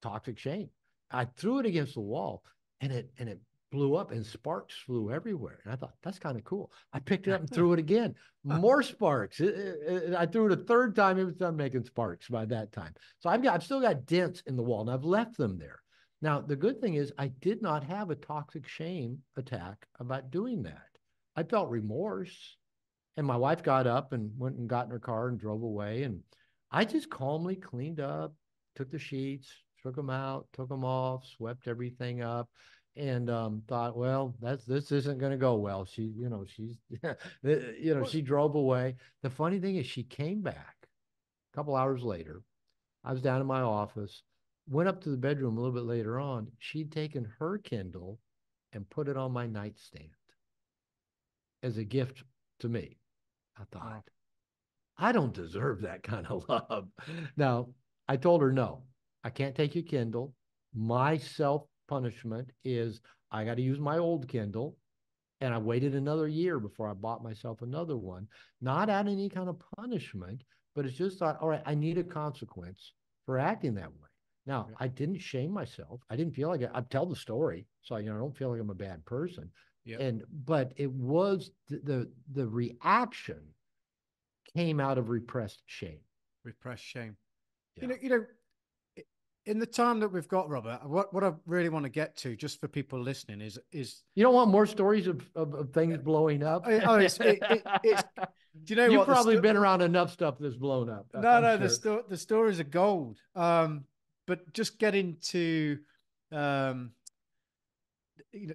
toxic shame? I threw it against the wall, and it blew up, and sparks flew everywhere. And I thought, that's kind of cool. I picked it up and threw it again. More sparks. I threw it a third time. It was done making sparks by that time. So I've still got dents in the wall, and I've left them there. Now, the good thing is I did not have a toxic shame attack about doing that. I felt remorse. And my wife got up and went and got in her car and drove away. And I just calmly cleaned up, took the sheets, took them out, took them off, swept everything up. and thought, well, this isn't going to go well. She's, she drove away. The funny thing is, she came back a couple hours later. I was down in my office, went up to the bedroom a little bit later on. She'd taken her Kindle and put it on my nightstand as a gift to me. I Wow. thought, I don't deserve that kind of love. Now, I told her, no, I can't take your Kindle. My self punishment is I got to use my old Kindle. And I waited another year before I bought myself another one, not out of any kind of punishment, but it's just thought, all right, I need a consequence for acting that way. Now, Yeah. I didn't shame myself. I didn't feel like I tell the story. So, I don't feel like I'm a bad person. Yeah. But it was the reaction came out of repressed shame. Repressed shame. Yeah. You know, in the time that we've got, Robert, what I really want to get to, just for people listening, is You don't want more stories of things blowing up? oh, it's. Do you know You've what probably been around enough stuff that's blown up, No, I'm no, sure. the stories are gold. But just get into um, you know,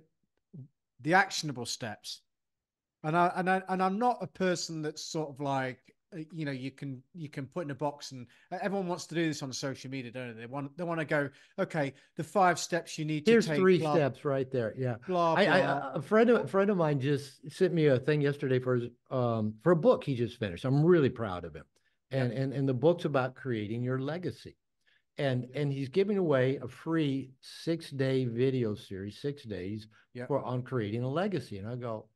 the actionable steps. And I'm not a person that's sort of like you can put in a box, and everyone wants to do this on social media, don't they? They want to go, okay, the 5 steps you need to Here's take, three blah steps right there. Yeah. blah I blah. a friend of mine just sent me a thing yesterday for a book he just finished. I'm really proud of him. Yeah, And the book's about creating your legacy. And he's giving away a free 6-day video series, 6 days yeah, for on creating a legacy. And I go,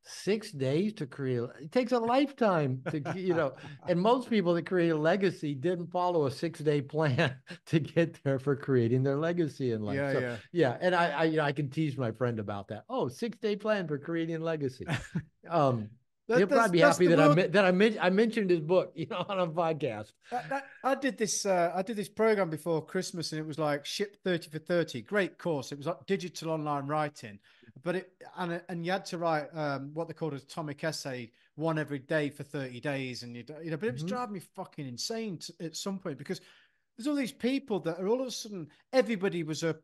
6 days to create, it takes a lifetime to, and most people that create a legacy didn't follow a 6-day plan to get there for creating their legacy in life. yeah, So yeah. yeah, and I can tease my friend about that. Oh, 6-day plan for creating legacy. um He'll probably be That's happy the that world. I mentioned his book, on a podcast. I did this program before Christmas, and it was like ship 30 for 30. Great course. It was like digital online writing, but and you had to write what they called an atomic essay, one every day for 30 days, and but it was Mhm. driving me fucking insane at some point, because there's all these people that are all of a sudden everybody was a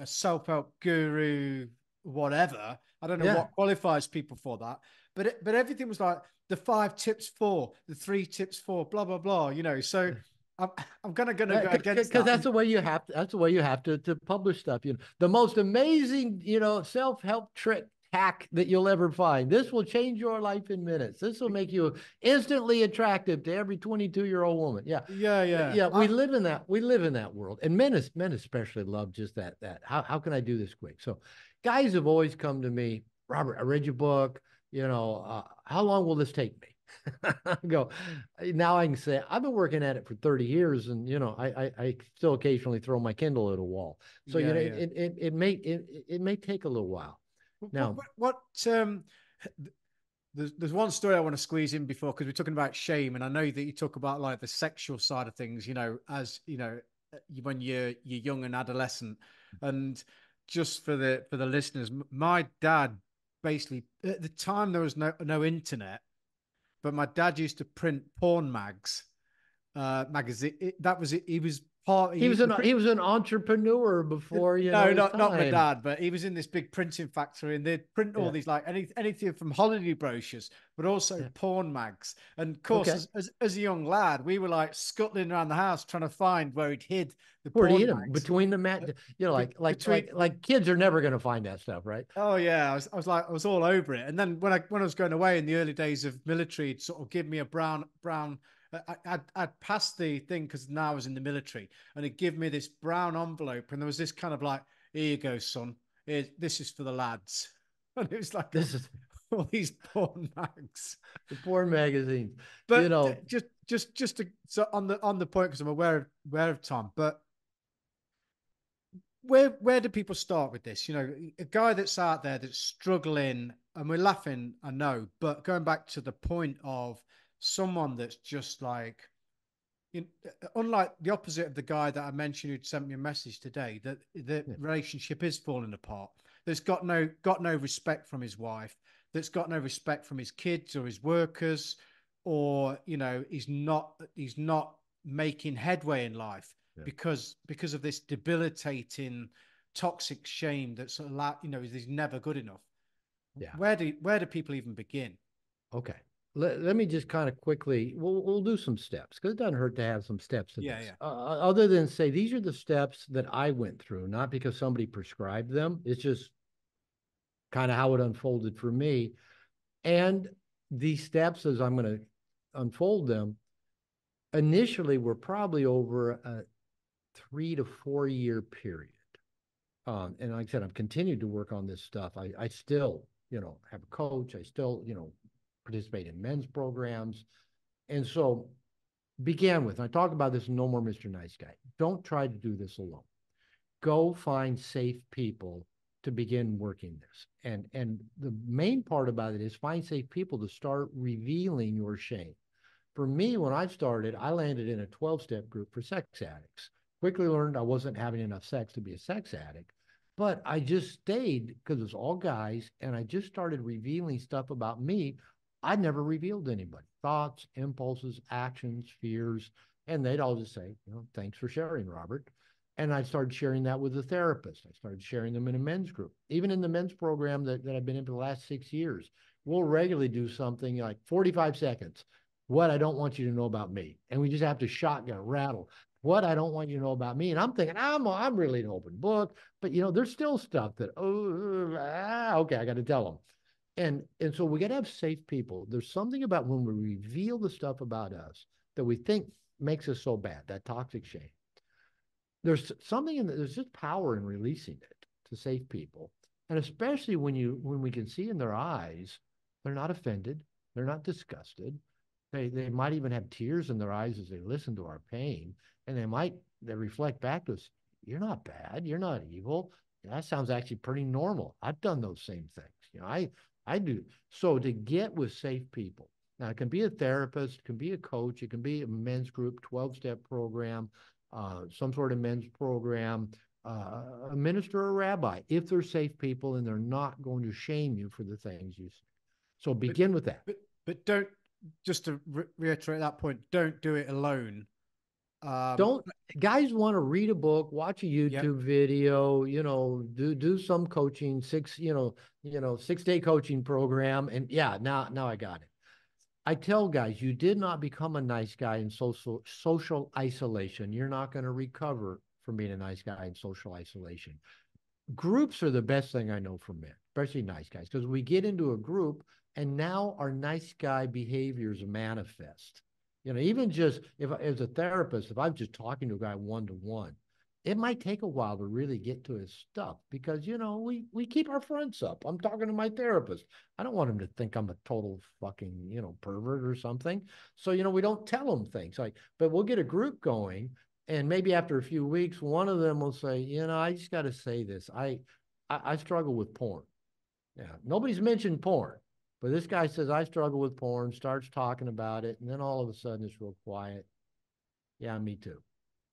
self-help guru, whatever. I don't know Yeah. what qualifies people for that, but everything was like the 5 tips for, the 3 tips for, blah blah blah. So I'm I'm gonna go against Because that. that's the way you have to, to publish stuff. The most amazing, self-help trick hack that you'll ever find. This will change your life in minutes. This will make you instantly attractive to every 22-year-old woman. Yeah. Yeah, yeah. Yeah, we live in that world. And men especially love just that. How can I do this quick? So guys have always come to me, Robert, I read your book, how long will this take me? I go, now I can say I've been working at it for 30 years, and I still occasionally throw my Kindle at a wall. So Yeah, yeah. it may take a little while. Now, There's one story I want to squeeze in before, because we're talking about shame, and I know that you talk about like the sexual side of things, as when you're young and adolescent. And just for the listeners, my dad, basically, at the time there was no internet, but my dad used to print porn magazine. That was it. He was part. He used to print. he was an entrepreneur before No, his not my time. dad, but he was in this big printing factory, and they'd print all Yeah. these, like, anything from holiday brochures, but also Yeah. porn mags. And of course, Okay. as a young lad, we were like scuttling around the house trying to find where he'd hid the Where to porn eat them mags. between the mat, Between like kids are never going to find that stuff, right? Oh yeah, I was all over it. And then when I was going away in the early days of military, it'd sort of give me a brown. I'd passed the thing, because now I was in the military, and it'd give me this brown envelope, and there was this kind of like, here you go, son. This is for the lads, and it was like This is all these porn mags. the porn magazines. You But know, just to, so on the point, because I'm aware of Tom, but where do people start with this? A guy that's out there that's struggling, and we're laughing, I know, but going back to the point of someone that's just like, unlike the opposite of the guy that I mentioned who'd sent me a message today, that the yeah, relationship is falling apart. That's got no respect from his wife. That's got no respect from his kids or his workers, or he's not making headway in life, yeah. because of this debilitating toxic shame that's is never good enough. Yeah. Where do people even begin? Okay. Let me just kind of quickly, we'll do some steps because it doesn't hurt to have some steps to Yeah, this. yeah. Other than say, these are the steps that I went through, not because somebody prescribed them. It's just kind of how it unfolded for me. And these steps, as I'm going to unfold them, initially were probably over a 3 to 4 year period. And like I said, I've continued to work on this stuff. I still, have a coach. I still, participate in men's programs. And so began with, and I talk about this in No More Mr. Nice Guy. Don't try to do this alone. Go find safe people to begin working this. And the main part about it is find safe people to start revealing your shame. For me, when I started, I landed in a 12-step group for sex addicts. Quickly learned I wasn't having enough sex to be a sex addict, but I just stayed because it was all guys, and I just started revealing stuff about me I'd never revealed to anybody. Thoughts, impulses, actions, fears, and they'd all just say, thanks for sharing, Robert. And I started sharing that with the therapist. I started sharing them in a men's group. Even in the men's program that I've been in for the last 6 years, we'll regularly do something like 45 seconds what I don't want you to know about me. And we just have to shotgun, rattle what I don't want you to know about me. And I'm thinking, I'm really an open book, but there's still stuff that, okay, I got to tell them. And so we got to have safe people. There's something about when we reveal the stuff about us that we think makes us so bad, that toxic shame. There's something there's just power in releasing it to safe people. And especially when we can see in their eyes, they're not offended, they're not disgusted, they might even have tears in their eyes as they listen to our pain, and they reflect back to us, you're not bad, you're not evil. That sounds actually pretty normal. I've done those same things. I do. So to get with safe people. Now it can be a therapist, it can be a coach, it can be a men's group, 12-step program, some sort of men's program, a minister or a rabbi, if they're safe people and they're not going to shame you for the things you say. So But begin with that. but don't, just to reiterate that point, don't do it alone. Don't Guys want to read a book, watch a Yep. YouTube video, do some coaching, 6-day coaching program. And yeah, now I got it. I tell guys, you did not become a nice guy in social isolation. You're not going to recover from being a nice guy in social isolation. Groups are the best thing I know for men, especially nice guys, because we get into a group and now our nice guy behaviors manifest. Even just if as a therapist, if I'm just talking to a guy one to one, it might take a while to really get to his stuff because we keep our fronts up. I'm talking to my therapist. I don't want him to think I'm a total fucking pervert or something. So we don't tell him things like, but we'll get a group going, and maybe after a few weeks, one of them will say, I just got to say this. I struggle with porn. Yeah, nobody's mentioned porn, but this guy says I struggle with porn. Starts talking about it, and then all of a sudden it's real quiet. Yeah, me too.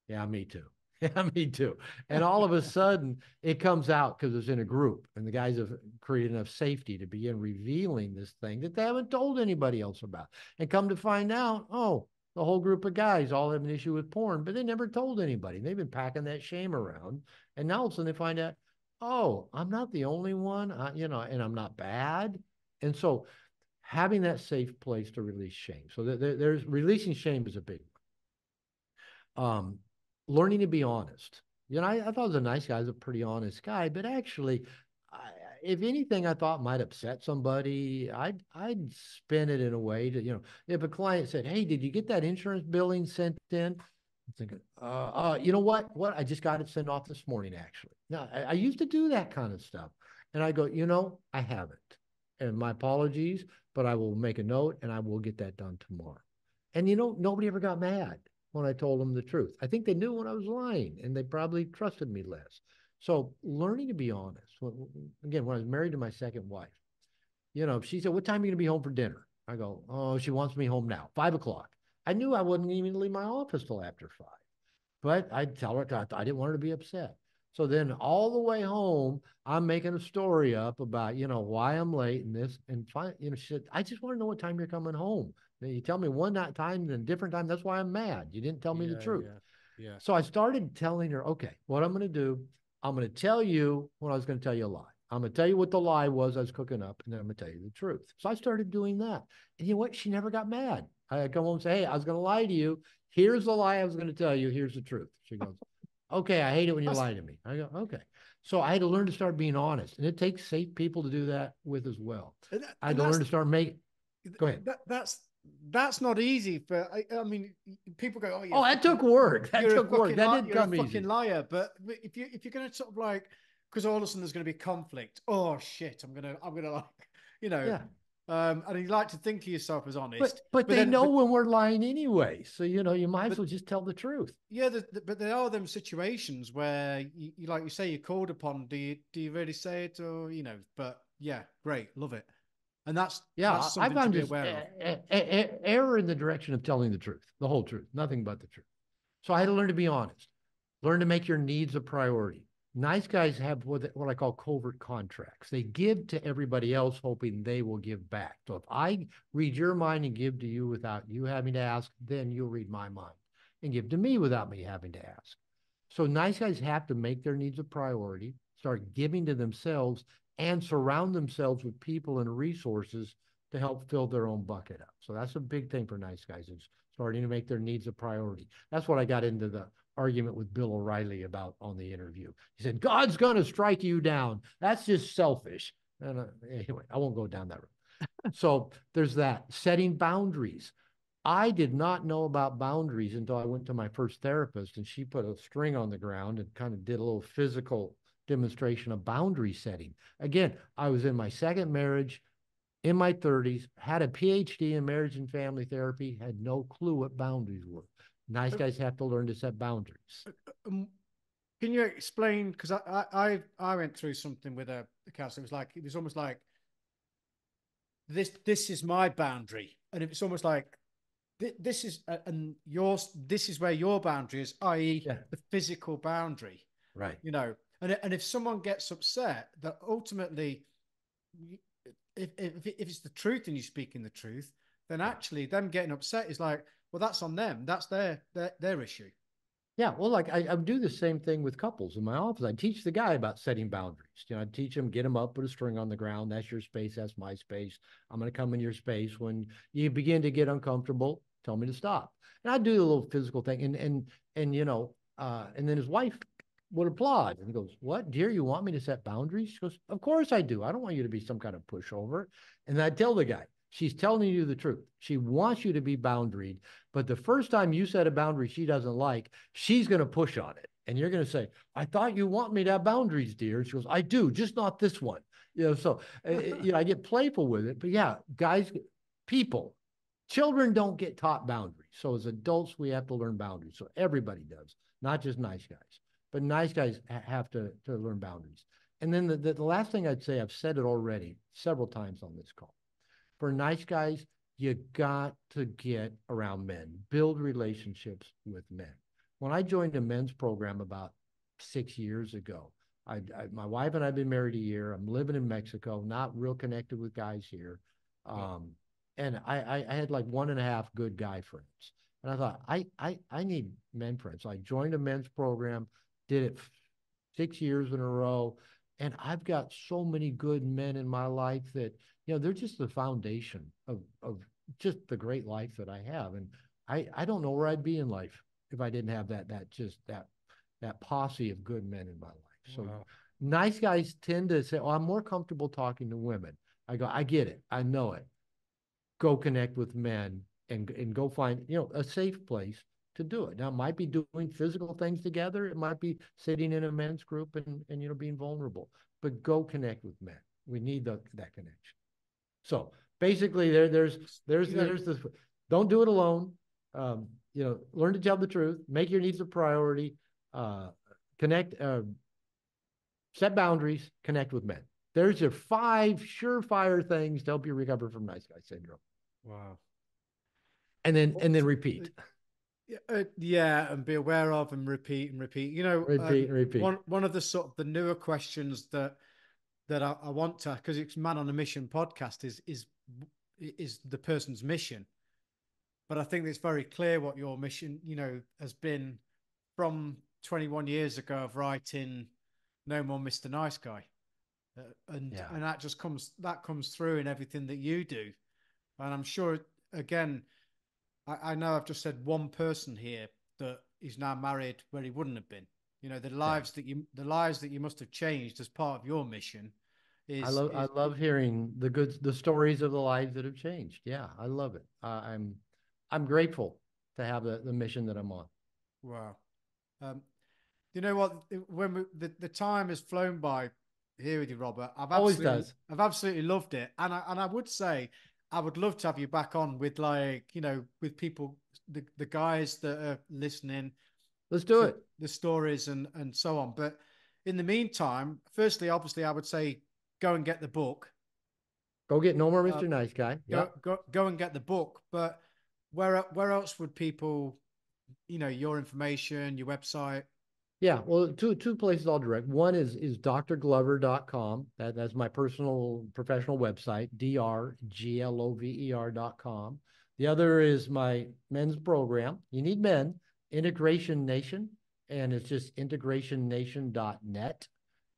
Yeah, me too. Yeah, me too. And all of a sudden it comes out because it's in a group, and the guys have created enough safety to begin revealing this thing that they haven't told anybody else about. And come to find out, oh, the whole group of guys all have an issue with porn, but they never told anybody. They've been packing that shame around. And now all of a sudden they find out, oh, I'm not the only one, and I'm not bad. And so having that safe place to release shame. So there's releasing shame is a big um, learning to be honest. I thought I was a nice guy. I was a pretty honest guy, but actually, I, if anything, I thought might upset somebody, I'd spin it in a way to, if a client said, "Hey, did you get that insurance billing sent in?" I'm thinking, you know what? What I just got it sent off this morning, actually. Now, I used to do that kind of stuff, and I go, I haven't, and my apologies, but I will make a note and I will get that done tomorrow. And nobody ever got mad when I told them the truth. I think they knew when I was lying and they probably trusted me less. So learning to be honest. Again, when I was married to my second wife, she said, "What time are you going to be home for dinner?" I go, "Oh, she wants me home now, 5 o'clock." I knew I wouldn't even leave my office till after 5, but I'd tell her I didn't want her to be upset. So then all the way home, I'm making a story up about, why I'm late and this. And she said, "I just want to know what time you're coming home. You tell me one time and a different time. That's why I'm mad. You didn't tell me the Yeah, truth." yeah, yeah. So I started telling her, okay, what I'm going to do, I'm going to tell you when I was going to tell you a lie. I'm going to tell you what the lie was I was cooking up, and then I'm going to tell you the truth. So I started doing that. And you know what? She never got mad. I come home and say, hey, I was going to lie to you. Here's the lie I was going to tell you. Here's the truth. She goes, okay, I hate it when you lie to me. I go, okay. So I had to learn to start being honest. And it takes safe people to do that with as well. I had to learn to start making, go ahead. That's not easy for. I mean, people go, "Oh, Oh, that took work. That took work. That didn't you're a come fucking easy. liar." But if you're going to sort of like, because all of a sudden there's going to be conflict. Oh shit, I'm gonna like, you know, Yeah. and you like to think of yourself as But honest, but but they then know but when we're lying anyway. So you might as but well just tell the truth. yeah, but there are them situations where like you say you're called upon. Do you really say it or But yeah, great, love it, and that's Yeah, I something to found be just aware of. error in the direction of telling the truth, the whole truth, nothing but the truth. So I had to learn to be honest, learn to make your needs a priority. Nice guys have what I call covert contracts. They give to everybody else, hoping they will give back. So if I read your mind and give to you without you having to ask, then you'll read my mind and give to me without me having to ask. So nice guys have to make their needs a priority, start giving to themselves, and surround themselves with people and resources to help fill their own bucket up. So that's a big thing for nice guys is starting to make their needs a priority. That's what I got into the argument with Bill O'Reilly about on the interview. He said, God's going to strike you down. That's just selfish. And anyway, I won't go down that road. So there's that setting boundaries. I did not know about boundaries until I went to my first therapist and she put a string on the ground and kind of did a little physical demonstration of boundary setting. Again, I was in my second marriage in my 30s, had a PhD in marriage and family therapy, had no clue what boundaries were. Nice guys have to learn to set boundaries. Um, Can you explain? Because I went through something with a counselor. It was almost like this is my boundary, and it's almost like this is and yours. This is where your boundary is, i.e., Yeah, the physical boundary. right. And if someone gets upset, that ultimately, if it's the truth and you're speaking the truth, then Yeah. actually them getting upset is like, well, that's on them. That's their issue. Yeah, well, like I do the same thing with couples in my office. I teach the guy about setting boundaries. I teach him, get him up, put a string on the ground. That's your space. That's my space. I'm going to come in your space. When you begin to get uncomfortable, tell me to stop. And I do a little physical thing. And then his wife would applaud and he goes, what, dear, you want me to set boundaries? She goes, of course I do. I don't want you to be some kind of pushover. And I tell the guy, she's telling you the truth. She wants you to be boundaried. But the first time you set a boundary she doesn't like, she's going to push on it. And you're going to say, I thought you want me to have boundaries, dear. And she goes, I do, just not this one. I get playful with it. But yeah, guys, people, children don't get taught boundaries. So as adults, we have to learn boundaries. So everybody does, not just nice guys. But nice guys have to learn boundaries. And then the last thing I'd say, I've said it already several times on this call. For nice guys, you got to get around men, build relationships with men. When I joined a men's program about 6 years ago, my wife and I have been married a year. I'm living in Mexico, not real connected with guys here. Yeah. And I had like one and a half good guy friends. And I thought, I need men friends. So I joined a men's program, did it 6 years in a row. And I've got so many good men in my life that they're just the foundation of just the great life that I have. And I don't know where I'd be in life if I didn't have that posse of good men in my life. So Wow. nice guys tend to say, "Oh, I'm more comfortable talking to women." I go, "I get it. I know it. Go connect with men and go find, a safe place to do it." Now, it might be doing physical things together. It might be sitting in a men's group and being vulnerable, but go connect with men. We need that connection. So basically, You know, there's this. Don't do it alone. Learn to tell the truth. Make your needs a priority. Uh, connect. Set boundaries. Connect with men. There's your 5 surefire things to help you recover from nice guy syndrome. wow. And then repeat, Yeah, and be aware of and repeat and repeat. repeat, and repeat. One of the sort of the newer questions that I want to, because it's Man on a Mission podcast, is the person's mission. But I think it's very clear what your mission, has been from 21 years ago of writing no more Mr. Nice Guy. Yeah. And that comes through in everything that you do. And I'm sure, again, I know I've just said one person here that is now married where he wouldn't have been. You know, Yeah. the lives that you must have changed as part of your mission I is love hearing the stories of the lives that have changed. Yeah, I love it. I'm grateful to have the mission that I'm on. wow. Um, you know what? The time has flown by here with you, Robert. Always does. I've absolutely loved it, and I would say I would love to have you back on with, like, you know, with people, the guys that are listening Let's do to it. the stories and so on. But in the meantime, firstly, obviously, I would say go and get the book. Go get No More Uh, Mr. Nice Guy. Yep. go and get the book. But where else would people, you know, your information, your website? Yeah, well, two places I'll direct. One is drglover.com. That's my personal professional website, drglover.com. The other is my men's program. You need men, Integration Nation, and it's just integrationnation.net.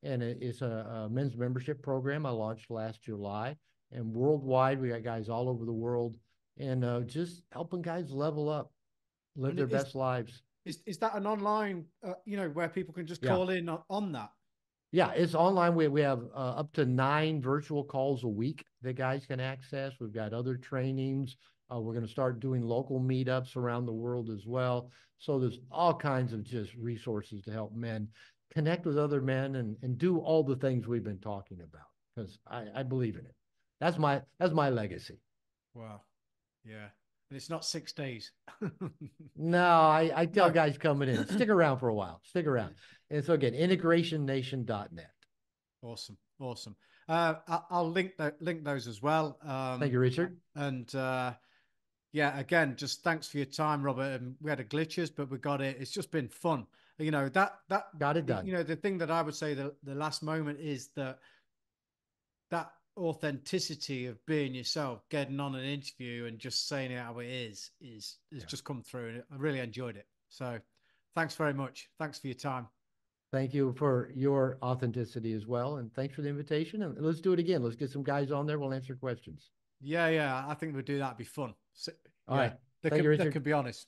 And it's a men's membership program I launched last July. And worldwide, we got guys all over the world, and just helping guys level up, live And their best lives. is that an online, you know, where people can just Yeah. call in on that? Yeah, it's online. We have up to 9 virtual calls a week that guys can access. We've got other trainings. We're going to start doing local meetups around the world as well. So there's all kinds of just resources to help men connect with other men and do all the things we've been talking about because I believe in it. That's my legacy. Wow. Yeah. And it's not 6 days. No, I tell No. guys coming in, stick around for a while. Stick around. And so again, integrationnation.net. Awesome. Awesome. I'll link those as well. Thank you, Richard. And yeah, again, just thanks for your time, Robert. And we had a glitches, but we got it. It's just been fun. You know, Got it done. you know, the thing that I would say the last moment is that authenticity of being yourself, getting on an interview and just saying it how it is Yeah. just come through, and I really enjoyed it. So thanks very much. Thanks for your time. Thank you for your authenticity as well. And thanks for the invitation. And let's do it again. Let's get some guys on there. We'll answer questions. Yeah, I think we'll do that. It'd be fun. So, All yeah, right. Thank you, that Richard. could be honest.